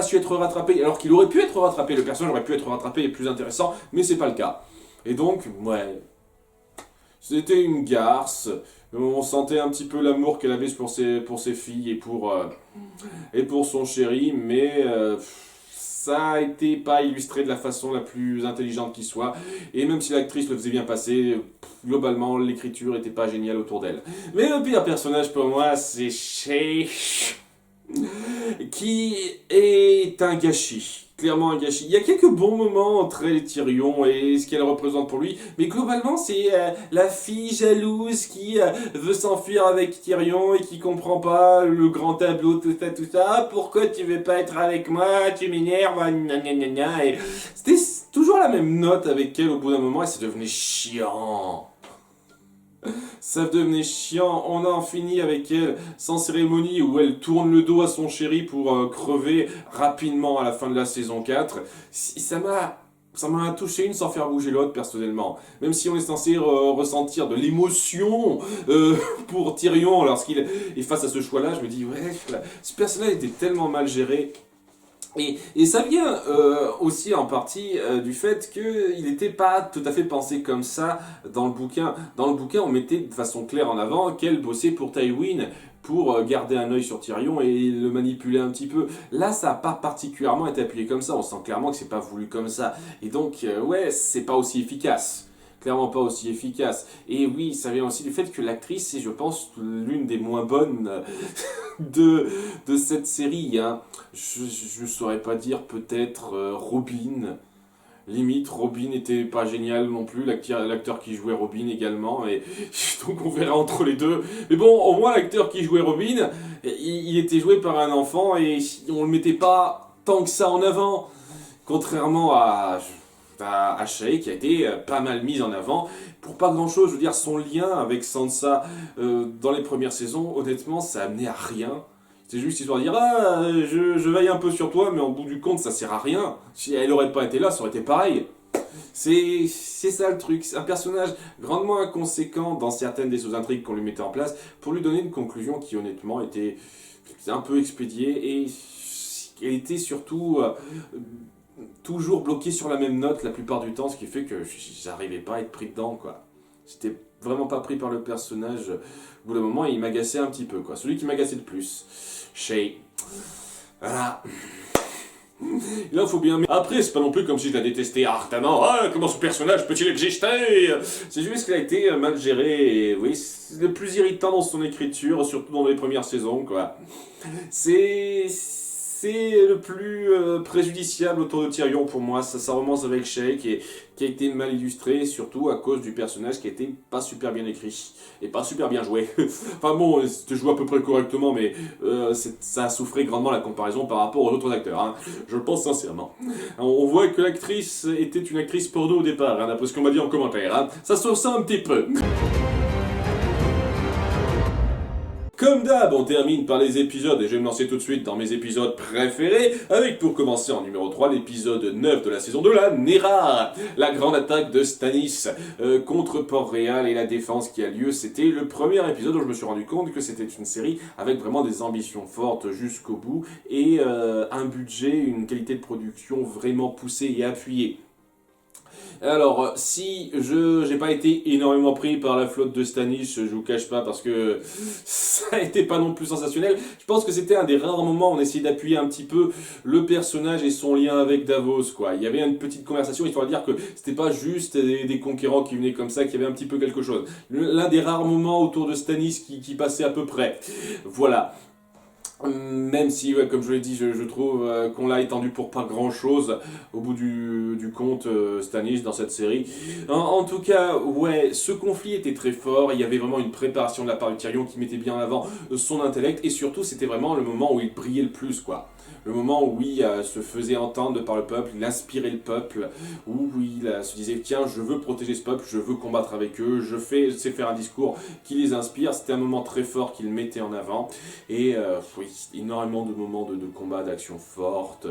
su être rattrapé, alors qu'il aurait pu être rattrapé, le personnage aurait pu être rattrapé et plus intéressant, mais c'est pas le cas. Et donc, ouais, c'était une garce. On sentait un petit peu l'amour qu'elle avait pour ses filles et pour son chéri, mais ça a été pas illustré de la façon la plus intelligente qui soit. Et même si l'actrice le faisait bien passer, globalement, l'écriture était pas géniale autour d'elle. Mais le pire personnage pour moi, c'est Shay, qui est un gâchis. Clairement un gâchis. Il y a quelques bons moments entre elle et Tyrion et ce qu'elle représente pour lui, mais globalement c'est la fille jalouse qui veut s'enfuir avec Tyrion et qui comprend pas le grand tableau, tout ça. Pourquoi tu veux pas être avec moi? Tu m'énerves, gna. Et c'était toujours la même note avec elle au bout d'un moment et ça devenait chiant. Ça devenait chiant, on a en fini avec elle sans cérémonie où elle tourne le dos à son chéri pour crever rapidement à la fin de la saison 4. Ça m'a touché une sans faire bouger l'autre personnellement. Même si on est censé ressentir de l'émotion pour Tyrion lorsqu'il est face à ce choix-là, je me dis ouais, ce personnage était tellement mal géré. Et ça vient aussi en partie du fait qu'il n'était pas tout à fait pensé comme ça dans le bouquin. Dans le bouquin, on mettait de façon claire en avant qu'elle bossait pour Tywin pour garder un œil sur Tyrion et le manipuler un petit peu. Là, ça n'a pas particulièrement été appuyé comme ça. On sent clairement que c'est pas voulu comme ça. Et donc, ouais, c'est pas aussi efficace. Clairement pas aussi efficace. Et oui, ça vient aussi du fait que l'actrice est, je pense, l'une des moins bonnes de cette série. Je ne saurais pas dire, peut-être Robin. Limite, Robin n'était pas génial non plus, l'acteur qui jouait Robin également, et donc on verra entre les deux. Mais bon, au moins l'acteur qui jouait Robin, il était joué par un enfant et on le mettait pas tant que ça en avant, contrairement à Shay qui a été pas mal mise en avant pour pas grand chose. Je veux dire, son lien avec Sansa dans les premières saisons, honnêtement, ça amenait à rien. C'est juste histoire de dire je veille un peu sur toi, mais au bout du compte, ça sert à rien. Si elle aurait pas été là, ça aurait été pareil. C'est ça le truc, c'est un personnage grandement inconséquent dans certaines des sous-intrigues qu'on lui mettait en place pour lui donner une conclusion qui honnêtement était un peu expédiée et elle était surtout toujours bloquée sur la même note la plupart du temps, ce qui fait que j'arrivais pas à être pris dedans quoi. J'étais vraiment pas pris par le personnage. Au bout d'un moment, il m'agaçait un petit peu quoi. Celui qui m'agaçait le plus, Shay. Voilà. Là, il faut bien... Après, c'est pas non plus comme si je la détestais ardemment. Ah, comment ce personnage peut-il exister? C'est juste qu'il a été mal géré. Et, oui, c'est le plus irritant dans son écriture, surtout dans les premières saisons, quoi. C'est le plus préjudiciable autour de Tyrion pour moi. Ça romance avec Shay qui a été mal illustré, surtout à cause du personnage qui a été pas super bien écrit et pas super bien joué. Enfin bon, c'était joué à peu près correctement, mais ça a souffré grandement la comparaison par rapport aux autres acteurs. Hein. Je le pense sincèrement. On voit que l'actrice était une actrice porno au départ, hein, d'après ce qu'on m'a dit en commentaire. Hein. Ça sauve ça un petit peu. Comme d'hab, on termine par les épisodes, et je vais me lancer tout de suite dans mes épisodes préférés, avec pour commencer en numéro 3 l'épisode 9 de la saison 2, la Nera, la grande attaque de Stannis contre Port-Réal et la défense qui a lieu. C'était le premier épisode où je me suis rendu compte que c'était une série avec vraiment des ambitions fortes jusqu'au bout, et un budget, une qualité de production vraiment poussée et appuyée. Alors, si je n'ai pas été énormément pris par la flotte de Stannis, je vous cache pas parce que ça a été pas non plus sensationnel. Je pense que c'était un des rares moments où on essayait d'appuyer un petit peu le personnage et son lien avec Davos, quoi. Il y avait une petite conversation, histoire de dire que c'était pas juste des conquérants qui venaient comme ça, qu'il y avait un petit peu quelque chose. L'un des rares moments autour de Stannis qui passait à peu près. Voilà. Même si, ouais, comme je l'ai dit, je trouve qu'on l'a étendu pour pas grand chose au bout du compte Stannis dans cette série. En tout cas, ouais, ce conflit était très fort, il y avait vraiment une préparation de la part de Tyrion qui mettait bien en avant son intellect, et surtout c'était vraiment le moment où il brillait le plus, quoi. Le moment où il se faisait entendre par le peuple, il inspirait le peuple, où il se disait tiens, je veux protéger ce peuple, je veux combattre avec eux, je sais faire un discours qui les inspire. C'était un moment très fort qu'il mettait en avant. Et oui, énormément de moments de combat, d'action forte,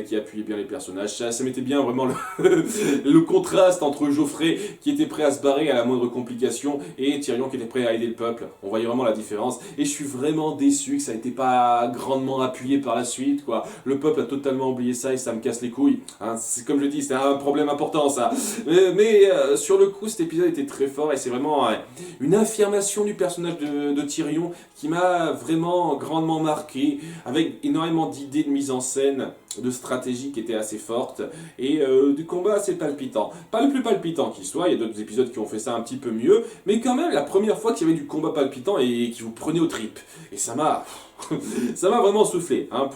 qui appuyaient bien les personnages. Ça mettait bien vraiment le contraste entre Geoffrey qui était prêt à se barrer à la moindre complication et Tyrion qui était prêt à aider le peuple. On voyait vraiment la différence. Et je suis vraiment déçu que ça n'ait été pas grandement appuyé par la suite, quoi. Le peuple a totalement oublié ça et ça me casse les couilles. Hein, c'est, comme je dis, c'est un problème important ça. Mais sur le coup, cet épisode était très fort et c'est vraiment une affirmation du personnage de Tyrion qui m'a vraiment grandement marqué, avec énormément d'idées de mise en scène, de stratégie qui étaient assez fortes et du combat assez palpitant. Pas le plus palpitant qu'il soit, il y a d'autres épisodes qui ont fait ça un petit peu mieux, mais quand même la première fois qu'il y avait du combat palpitant et qui vous prenait aux tripes. Et ça m'a vraiment soufflé, hein,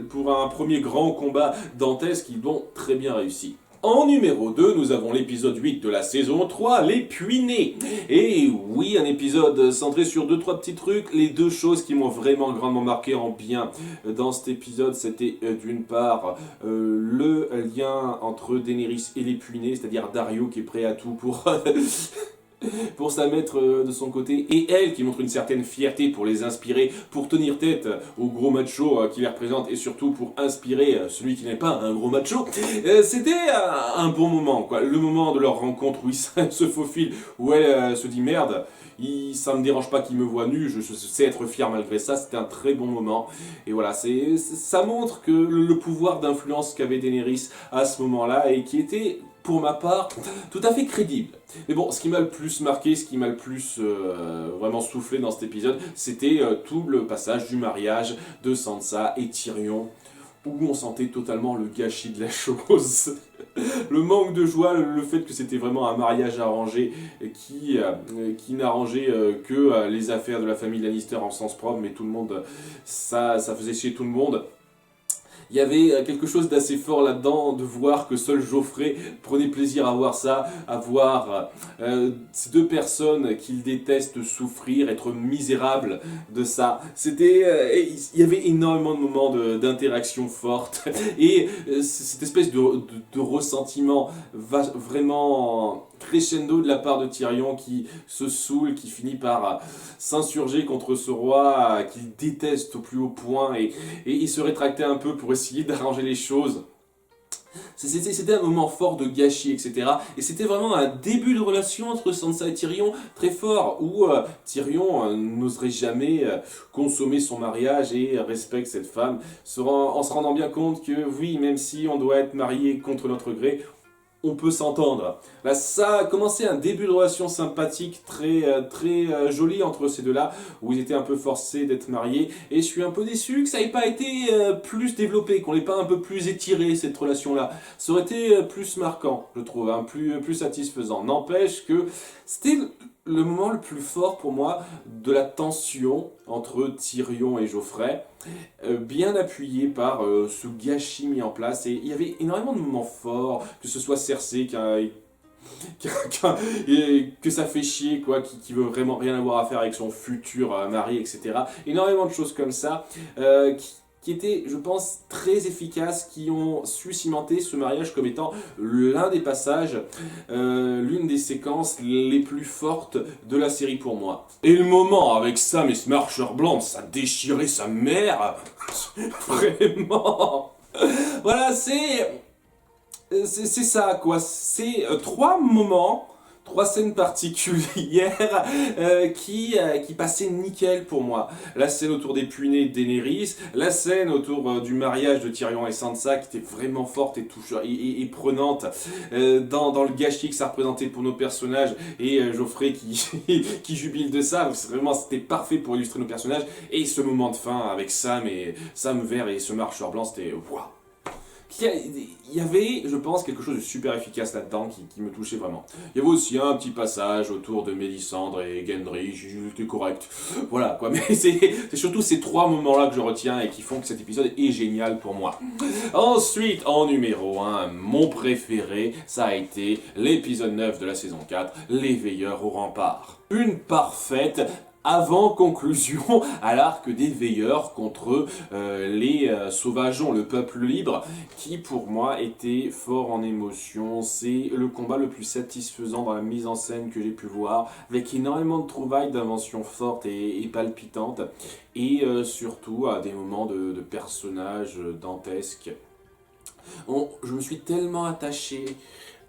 pour un premier grand combat dantesque, ils l'ont très bien réussi. En numéro 2, nous avons l'épisode 8 de la saison 3, les Puinés. Et oui, un épisode centré sur 2-3 petits trucs. Les deux choses qui m'ont vraiment grandement marqué en bien dans cet épisode, c'était d'une part le lien entre Daenerys et les Puinés, c'est-à-dire Daario qui est prêt à tout pour sa mettre de son côté, et elle qui montre une certaine fierté pour les inspirer, pour tenir tête au gros macho qui les représente, et surtout pour inspirer celui qui n'est pas un gros macho. C'était un bon moment, quoi. Le moment de leur rencontre où il se faufile, où elle se dit merde, ça me dérange pas qu'il me voit nu, je sais être fier malgré ça. C'était un très bon moment, et voilà, ça montre que le pouvoir d'influence qu'avait Daenerys à ce moment-là, et qui était, pour ma part, tout à fait crédible. Mais bon, ce qui m'a le plus marqué, ce qui m'a le plus vraiment soufflé dans cet épisode, c'était tout le passage du mariage de Sansa et Tyrion, où on sentait totalement le gâchis de la chose. Le manque de joie, le fait que c'était vraiment un mariage arrangé qui n'arrangeait que les affaires de la famille Lannister en sens propre, mais tout le monde, ça faisait chier tout le monde. Il y avait quelque chose d'assez fort là-dedans, de voir que seul Geoffrey prenait plaisir à voir ça, à voir ces deux personnes qu'il déteste souffrir, être misérables de ça. Il y avait énormément de moments d'interaction forte, et cette espèce de ressentiment va vraiment crescendo de la part de Tyrion qui se saoule, qui finit par s'insurger contre ce roi qu'il déteste au plus haut point, et il se rétractait un peu pour essayer d'arranger les choses. C'était un moment fort de gâchis, etc. Et c'était vraiment un début de relation entre Sansa et Tyrion très fort, où Tyrion n'oserait jamais consommer son mariage et respecte cette femme, en se rendant bien compte que oui, même si on doit être marié contre notre gré, on peut s'entendre. Là, ça a commencé un début de relation sympathique, très joli entre ces deux-là, où ils étaient un peu forcés d'être mariés, et je suis un peu déçu que ça n'ait pas été plus développé, qu'on l'ait pas un peu plus étiré, cette relation-là. Ça aurait été plus marquant, je trouve, hein, plus satisfaisant. N'empêche que c'était le moment le plus fort pour moi de la tension entre Tyrion et Geoffrey, bien appuyé par ce gâchis mis en place. Et il y avait énormément de moments forts, que ce soit Cersei que ça fait chier, quoi, qui veut vraiment rien avoir à faire avec son futur mari, etc. Énormément de choses comme ça, qui étaient, je pense, très efficaces, qui ont su cimenter ce mariage comme étant l'un des passages, l'une des séquences les plus fortes de la série pour moi. Et le moment avec Sam et ce marcheur blanc, ça déchirait sa mère, vraiment. Voilà, c'est ça, quoi. C'est trois moments, trois scènes particulières qui passaient nickel pour moi. La scène autour des punais de Daenerys, la scène autour du mariage de Tyrion et Sansa qui était vraiment forte et touchante et prenante dans le gâchis que ça représentait pour nos personnages, et Geoffrey qui jubile de ça. C'était parfait pour illustrer nos personnages. Et ce moment de fin avec Sam Vert et ce marcheur blanc, c'était waouh. Il y avait, je pense, quelque chose de super efficace là-dedans qui me touchait vraiment. Il y avait aussi un petit passage autour de Mélisandre et Gendry, c'était correct. Voilà, quoi. Mais c'est surtout ces trois moments-là que je retiens et qui font que cet épisode est génial pour moi. Ensuite, en numéro 1, mon préféré, ça a été l'épisode 9 de la saison 4, Les Veilleurs au rempart. Une parfaite avant-conclusion à l'arc des Veilleurs contre les Sauvageons, le peuple libre, qui pour moi était fort en émotion. C'est le combat le plus satisfaisant dans la mise en scène que j'ai pu voir, avec énormément de trouvailles, d'inventions fortes et palpitantes, et surtout à des moments de personnages dantesques. Je me suis tellement attaché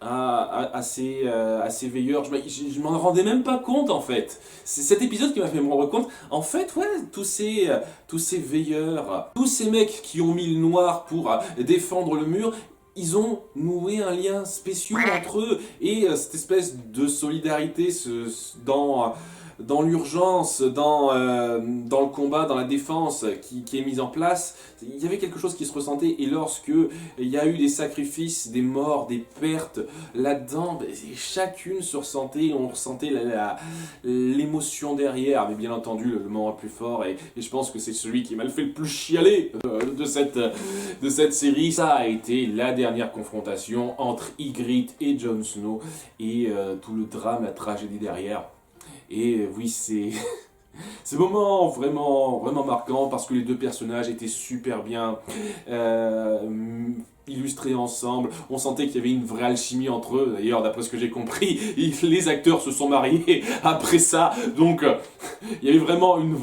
à ces veilleurs, je m'en rendais même pas compte en fait. C'est cet épisode qui m'a fait me rendre compte, en fait, ouais, tous ces veilleurs, tous ces mecs qui ont mis le noir pour défendre le mur, ils ont noué un lien spécial entre eux, et cette espèce de solidarité dans l'urgence, dans le combat, dans la défense qui est mise en place, il y avait quelque chose qui se ressentait. Et lorsque il y a eu des sacrifices, des morts, des pertes là-dedans, chacune se ressentait, on ressentait l'émotion derrière. Mais bien entendu, le moment le plus fort, et je pense que c'est celui qui m'a fait le plus chialer de cette série, ça a été la dernière confrontation entre Ygritte et Jon Snow, et tout le drame, la tragédie derrière. Et oui, c'est moment vraiment, vraiment marquant, parce que les deux personnages étaient super bien illustrés ensemble. On sentait qu'il y avait une vraie alchimie entre eux. D'ailleurs, d'après ce que j'ai compris, les acteurs se sont mariés après ça. Donc, il y avait vraiment une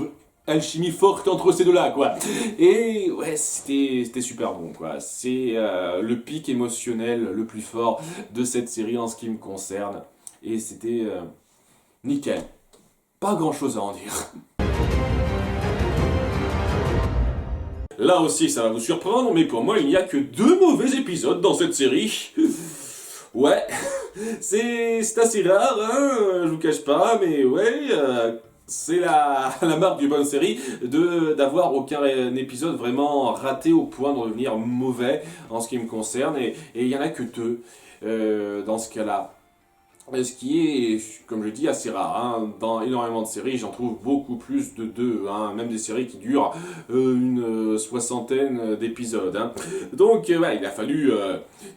alchimie forte entre ces deux-là, quoi. Et ouais, c'était super bon, quoi. C'est le pic émotionnel le plus fort de cette série en ce qui me concerne. Et c'était nickel. Pas grand chose à en dire. Là aussi, ça va vous surprendre, mais pour moi, il n'y a que 2 mauvais épisodes dans cette série. Ouais, c'est assez rare, hein, je vous cache pas, mais ouais, c'est la marque d'une bonne série d'avoir aucun épisode vraiment raté au point de devenir mauvais en ce qui me concerne, et il n'y en a que 2 dans ce cas-là. Ce qui est, comme je dis, assez rare. Hein. Dans énormément de séries, j'en trouve beaucoup plus de 2. Hein. Même des séries qui durent une soixantaine d'épisodes. Hein. Donc, ouais, il a fallu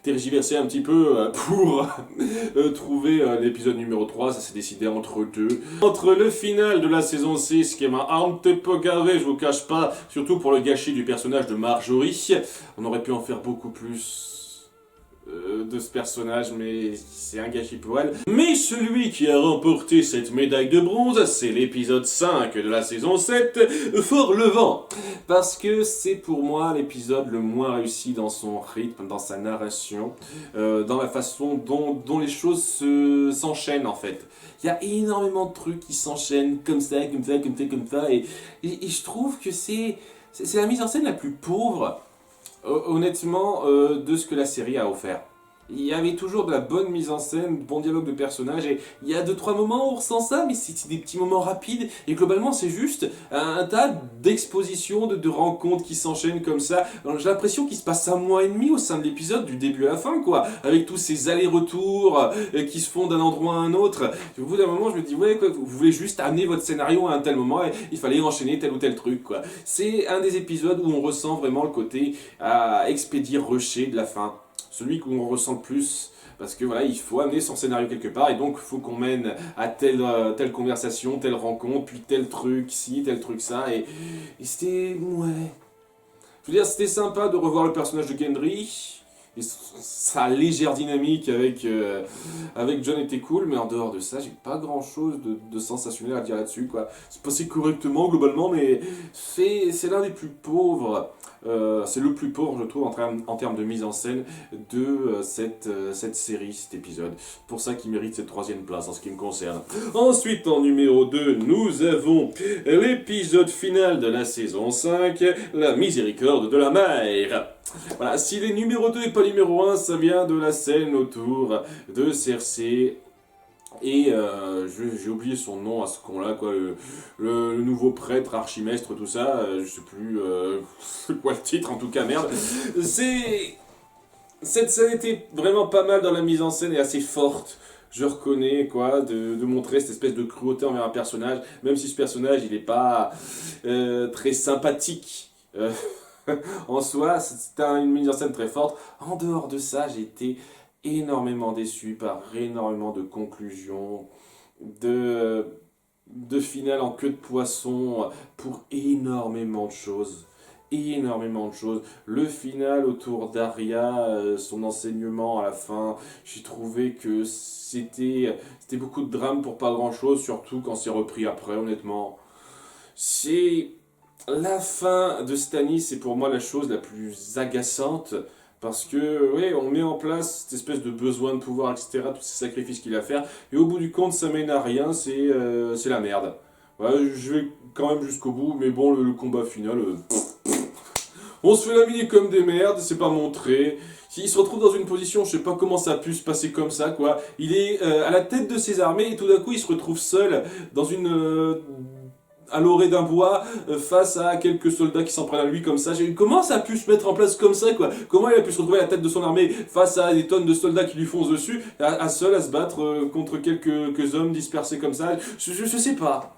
tergiverser un petit peu pour trouver l'épisode numéro 3. Ça s'est décidé entre 2. Entre le final de la saison 6, qui m'a un petit peu gavé, je vous cache pas, surtout pour le gâchis du personnage de Marjorie. On aurait pu en faire beaucoup plus. de ce personnage, mais c'est un gâchis pour elle. Mais celui qui a remporté cette médaille de bronze, c'est l'épisode 5 de la saison 7, Fort le vent. Parce que c'est pour moi l'épisode le moins réussi dans son rythme, dans sa narration, dans la façon dont les choses s'enchaînent en fait. Il y a énormément de trucs qui s'enchaînent comme ça, comme ça, comme ça, comme ça, et je trouve que c'est la mise en scène la plus pauvre, honnêtement, de ce que la série a offert. Il y avait toujours de la bonne mise en scène, bon dialogue de personnages, et il y a 2-3 moments où on ressent ça, mais c'est des petits moments rapides, et globalement c'est juste un tas d'expositions, de rencontres qui s'enchaînent comme ça. J'ai l'impression qu'il se passe un mois et demi au sein de l'épisode, du début à la fin, quoi, avec tous ces allers-retours qui se font d'un endroit à un autre. Au bout d'un moment, je me dis, ouais, quoi, vous voulez juste amener votre scénario à un tel moment, et il fallait enchaîner tel ou tel truc, quoi. C'est un des épisodes où on ressent vraiment le côté à expédier, rusher de la fin. Celui qu'on ressent le plus, parce que voilà, il faut amener son scénario quelque part, et donc il faut qu'on mène à telle conversation, telle rencontre, puis tel truc ci, tel truc ça, et c'était... ouais... Je veux dire, c'était sympa de revoir le personnage de Gendry, et sa légère dynamique avec John était cool, mais en dehors de ça, j'ai pas grand chose de sensationnel à dire là-dessus, quoi. C'est passé correctement globalement, mais c'est l'un des plus pauvres. C'est le plus pauvre, je trouve, en termes de mise en scène de cette série, cet épisode. Pour ça qu'il mérite cette 3e place en ce qui me concerne. Ensuite, en numéro 2, nous avons l'épisode final de la saison 5, La miséricorde de la mer. Voilà, si les numéro 2 et pas numéro 1, ça vient de la scène autour de Cersei. Et j'ai oublié son nom à ce con-là, quoi, le nouveau prêtre, archimestre, tout ça, je sais plus quoi le titre, en tout cas, merde. Cette scène était vraiment pas mal dans la mise en scène et assez forte, je reconnais, quoi, de montrer cette espèce de cruauté envers un personnage, même si ce personnage, il est pas très sympathique. En soi, c'était une mise en scène très forte. En dehors de ça, j'ai été énormément déçu par énormément de conclusions, de finales en queue de poisson pour énormément de choses. Énormément de choses. Le final autour d'Arya, son enseignement à la fin, j'ai trouvé que c'était beaucoup de drame pour pas grand chose, surtout quand c'est repris après, honnêtement. C'est... La fin de Stannis, c'est pour moi la chose la plus agaçante. Parce que, oui, on met en place cette espèce de besoin de pouvoir, etc., tous ces sacrifices qu'il a à faire, et au bout du compte, ça mène à rien, c'est la merde. Ouais, je vais quand même jusqu'au bout, mais bon, le combat final, on se fait la mine comme des merdes, c'est pas montré. Il se retrouve dans une position, je sais pas comment ça a pu se passer comme ça, quoi. Il est à la tête de ses armées, et tout d'un coup, il se retrouve seul dans une... à l'orée d'un bois, face à quelques soldats qui s'en prennent à lui comme ça. Comment ça a pu se mettre en place comme ça, quoi? Comment il a pu se retrouver à la tête de son armée face à des tonnes de soldats qui lui foncent dessus, à seul à se battre contre quelques hommes dispersés comme ça? Je sais pas.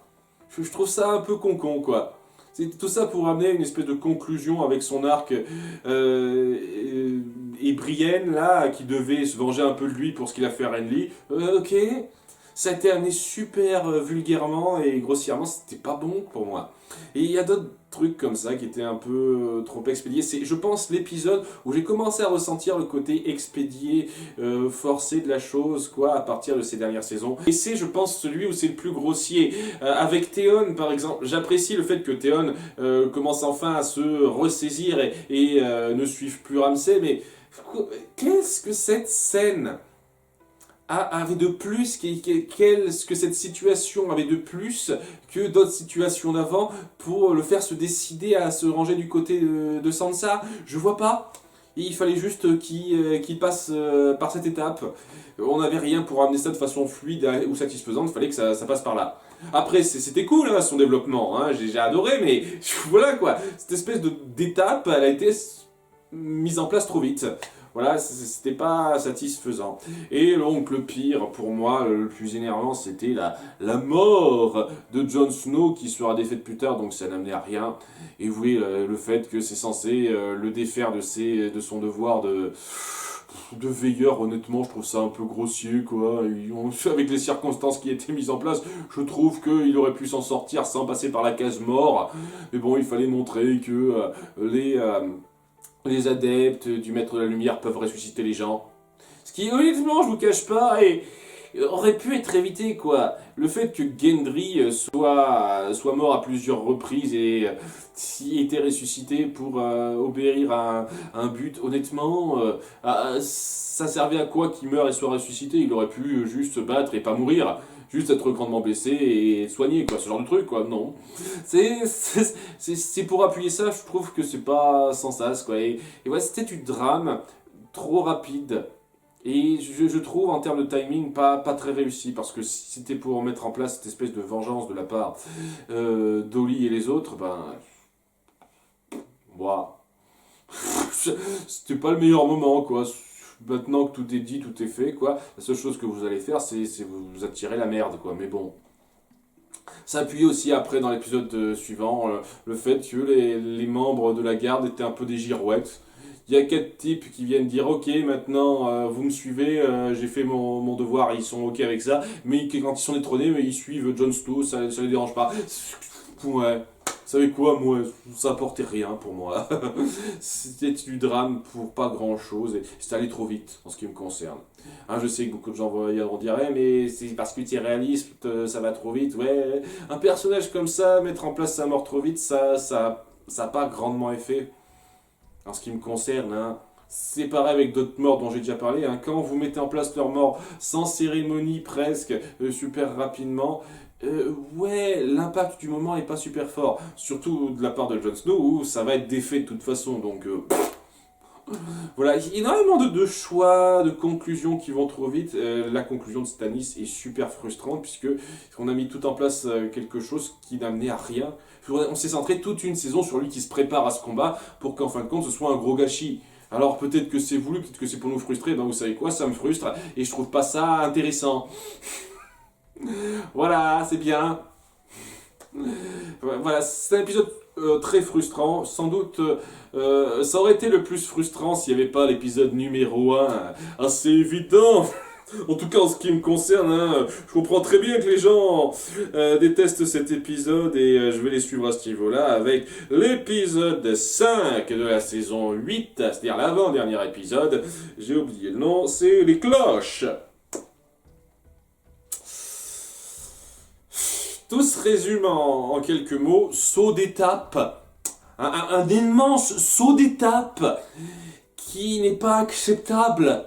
Je trouve ça un peu con-con, quoi. C'est tout ça pour amener une espèce de conclusion avec son arc et Brienne, là, qui devait se venger un peu de lui pour ce qu'il a fait à Renly. Ok. Ça a été amené super vulgairement et grossièrement, c'était pas bon pour moi. Et il y a d'autres trucs comme ça qui étaient un peu trop expédiés. C'est, je pense, l'épisode où j'ai commencé à ressentir le côté expédié, forcé de la chose, quoi, à partir de ces dernières saisons. Et c'est, je pense, celui où c'est le plus grossier. Avec Théon, par exemple, j'apprécie le fait que Théon commence enfin à se ressaisir et ne suive plus Ramsay, mais qu'est-ce que cette scène avait de plus, qu'est-ce que cette situation avait de plus que d'autres situations d'avant pour le faire se décider à se ranger du côté de Sansa? Je vois pas. Il fallait juste qu'il passe par cette étape. On n'avait rien pour amener ça de façon fluide ou satisfaisante, il fallait que ça passe par là. Après, c'était cool, hein, son développement, hein, j'ai adoré, mais voilà quoi, cette espèce d'étape, elle a été mise en place trop vite. Voilà, c'était pas satisfaisant. Et donc le pire, pour moi, le plus énervant, c'était la mort de Jon Snow, qui sera défaite plus tard, donc ça n'amenait à rien. Et oui, le fait que c'est censé le défaire de son devoir de veilleur, honnêtement, je trouve ça un peu grossier, quoi. Avec les circonstances qui étaient mises en place, je trouve qu'il aurait pu s'en sortir sans passer par la case mort. Mais bon, il fallait montrer que les adeptes du Maître de la Lumière peuvent ressusciter les gens. Ce qui, honnêtement, je vous cache pas, aurait pu être évité, quoi. Le fait que Gendry soit mort à plusieurs reprises et s'il était ressuscité pour obéir à un but, honnêtement, ça servait à quoi qu'il meure et soit ressuscité? Il aurait pu juste se battre et pas mourir. Juste être grandement blessé et soigné, quoi, ce genre de truc, quoi, non. C'est pour appuyer ça, je trouve que c'est pas sans sas, quoi. Et ouais, c'était du drame trop rapide. Et je trouve en termes de timing pas très réussi parce que si c'était pour mettre en place cette espèce de vengeance de la part d'Oli et les autres, ben. Moi. C'était pas le meilleur moment quoi. Maintenant que tout est dit, tout est fait quoi. La seule chose que vous allez faire c'est vous attirer la merde quoi. Mais bon. Ça appuie aussi après dans l'épisode suivant le fait que les membres de la garde étaient un peu des girouettes. Il y a 4 types qui viennent dire ok maintenant vous me suivez, j'ai fait mon devoir, ils sont ok avec ça, mais quand ils sont détrônés, ils suivent Jon Snow, ça les dérange pas. Ouais, vous savez quoi, moi ça apportait rien pour moi. C'était du drame pour pas grand chose et c'est allé trop vite en ce qui me concerne. Hein, je sais que beaucoup de gens vont dire mais c'est parce que tu es réaliste, ça va trop vite. Ouais, un personnage comme ça, mettre en place sa mort trop vite, ça a pas grandement effet. En ce qui me concerne, hein, c'est pareil avec d'autres morts dont j'ai déjà parlé. Hein, quand vous mettez en place leur mort sans cérémonie presque, super rapidement, ouais, l'impact du moment n'est pas super fort. Surtout de la part de Jon Snow où ça va être défait de toute façon. Donc voilà, il y a énormément de choix, de conclusions qui vont trop vite. La conclusion de Stannis est super frustrante puisque on a mis tout en place quelque chose qui n'a mené à rien. On s'est centré toute une saison sur lui qui se prépare à ce combat pour qu'en fin de compte ce soit un gros gâchis. Alors peut-être que c'est voulu, peut-être que c'est pour nous frustrer, ben vous savez quoi, ça me frustre et je trouve pas ça intéressant. Voilà, c'est bien. Voilà, c'est un épisode très frustrant. Sans doute, ça aurait été le plus frustrant s'il n'y avait pas l'épisode numéro 1. Assez évident. En tout cas, en ce qui me concerne, hein, je comprends très bien que les gens détestent cet épisode et je vais les suivre à ce niveau-là avec l'épisode 5 de la saison 8, c'est-à-dire l'avant-dernier épisode. J'ai oublié le nom, c'est les cloches. Tout se résume en quelques mots, saut d'étape. Un immense saut d'étape qui n'est pas acceptable.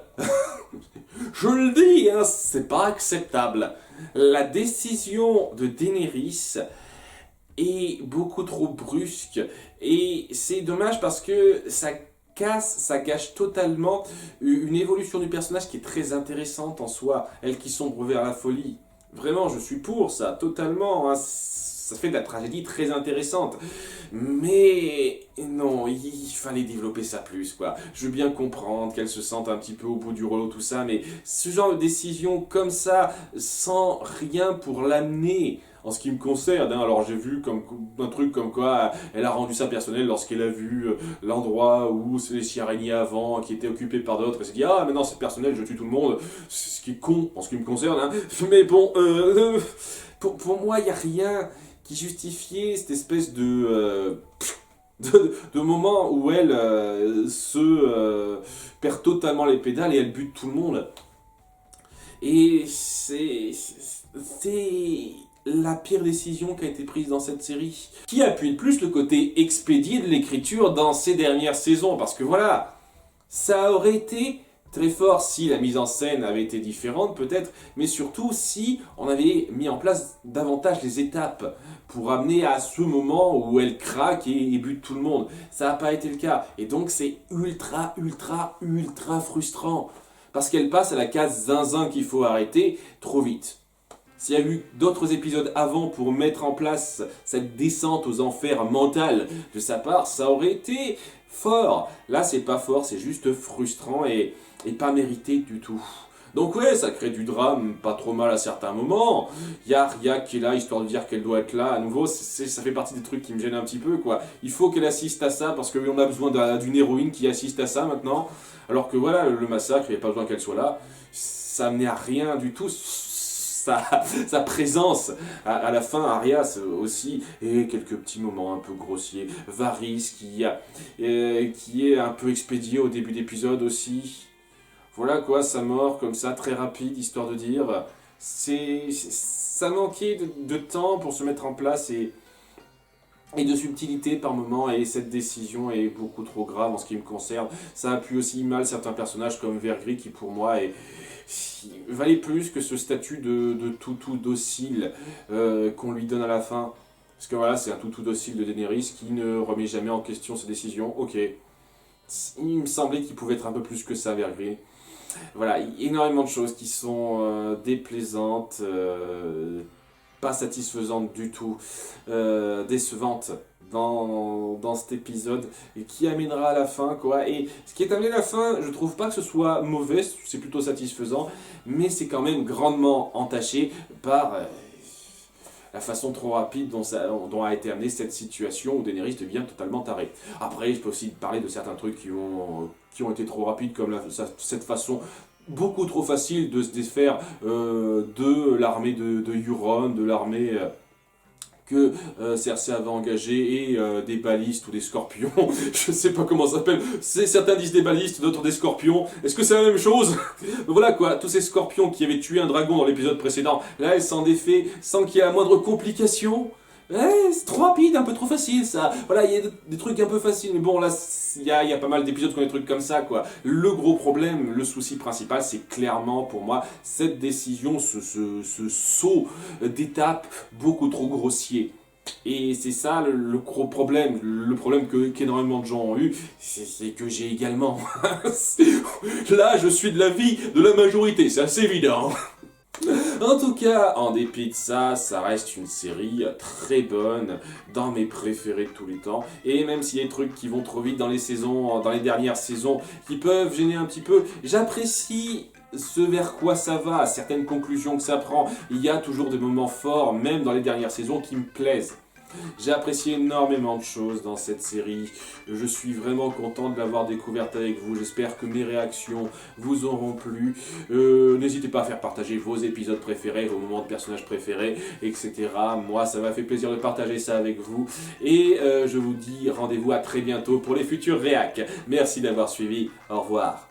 Je le dis, hein, c'est pas acceptable. La décision de Daenerys est beaucoup trop brusque et c'est dommage parce que ça gâche totalement une évolution du personnage qui est très intéressante en soi, elle qui sombre vers la folie. Vraiment, je suis pour ça, totalement. Hein. Ça fait de la tragédie très intéressante. Mais non, il fallait développer ça plus, quoi. Je veux bien comprendre qu'elle se sente un petit peu au bout du rouleau, tout ça, mais ce genre de décision comme ça, sans rien pour l'amener, en ce qui me concerne, hein, alors j'ai vu un truc comme quoi elle a rendu ça personnel lorsqu'elle a vu l'endroit où c'est les Chiaraigny avant, qui était occupé par d'autres, et s'est dit ah maintenant c'est personnel, je tue tout le monde, ce qui est con en ce qui me concerne, hein. Mais bon, pour moi il n'y a rien qui justifiait cette espèce de moment où elle perd totalement les pédales et elle bute tout le monde. Et c'est la pire décision qui a été prise dans cette série. Qui appuie plus le côté expédié de l'écriture dans ces dernières saisons. Parce que voilà, ça aurait été très fort si la mise en scène avait été différente peut-être, mais surtout si on avait mis en place davantage les étapes pour amener à ce moment où elle craque et bute tout le monde. Ça n'a pas été le cas. Et donc c'est ultra, ultra, ultra frustrant. Parce qu'elle passe à la case zinzin qu'il faut arrêter trop vite. S'il y a eu d'autres épisodes avant pour mettre en place cette descente aux enfers mentale de sa part, ça aurait été fort. Là, c'est pas fort, c'est juste frustrant et pas mérité du tout. Donc ouais, ça crée du drame, pas trop mal à certains moments. Il y a Arya qui est là, histoire de dire qu'elle doit être là. À nouveau, ça fait partie des trucs qui me gênent un petit peu, quoi. Il faut qu'elle assiste à ça, parce qu'on a besoin d'une héroïne qui assiste à ça maintenant. Alors que voilà, le massacre, il n'y a pas besoin qu'elle soit là. Ça amenait à rien du tout. Sa présence à la fin, Arya aussi, et quelques petits moments un peu grossiers. Varys qui est un peu expédié au début d'épisode aussi. Voilà quoi, sa mort comme ça, très rapide, histoire de dire. Ça manquait de temps pour se mettre en place et de subtilité par moment, et cette décision est beaucoup trop grave en ce qui me concerne. Ça appuie aussi mal certains personnages comme Vergris qui pour moi valait plus que ce statut de toutou docile qu'on lui donne à la fin. Parce que voilà, c'est un toutou docile de Daenerys qui ne remet jamais en question ses décisions. Ok, il me semblait qu'il pouvait être un peu plus que ça, Vergris. Voilà, énormément de choses qui sont déplaisantes, pas satisfaisantes du tout, décevantes dans cet épisode, et qui amènera à la fin, quoi. Et ce qui est amené à la fin, je trouve pas que ce soit mauvais, c'est plutôt satisfaisant, mais c'est quand même grandement entaché par la façon trop rapide dont a été amenée cette situation où Daenerys devient totalement tarée. Après, je peux aussi parler de certains trucs qui ont été trop rapides, comme cette façon beaucoup trop facile de se défaire de l'armée de Euron, de l'armée que Cersei avait engagée, et des balistes ou des scorpions. Je sais pas comment ça s'appelle. Certains disent des balistes, d'autres des scorpions. Est-ce que c'est la même chose? Voilà quoi, tous ces scorpions qui avaient tué un dragon dans l'épisode précédent, là elle s'en défait sans qu'il y ait la moindre complication. Ouais, c'est trop rapide, un peu trop facile ça. Voilà, il y a des trucs un peu faciles, mais bon là, il y a pas mal d'épisodes qui ont des trucs comme ça quoi. Le gros problème, le souci principal, c'est clairement pour moi cette décision, ce saut d'étape beaucoup trop grossier. Et c'est ça le gros problème, le problème qu'énormément de gens ont eu, c'est que j'ai également. Là, je suis de l'avis de la majorité, c'est assez évident. En tout cas, en dépit de ça, ça reste une série très bonne, dans mes préférés de tous les temps. Et même s'il y a des trucs qui vont trop vite dans les dernières saisons, qui peuvent gêner un petit peu, j'apprécie ce vers quoi ça va, certaines conclusions que ça prend. Il y a toujours des moments forts, même dans les dernières saisons, qui me plaisent. J'ai apprécié énormément de choses dans cette série. Je suis vraiment content de l'avoir découverte avec vous. J'espère que mes réactions vous auront plu. N'hésitez pas à faire partager vos épisodes préférés, vos moments de personnages préférés, etc. Moi, ça m'a fait plaisir de partager ça avec vous. Et je vous dis rendez-vous à très bientôt pour les futurs réacs. Merci d'avoir suivi. Au revoir.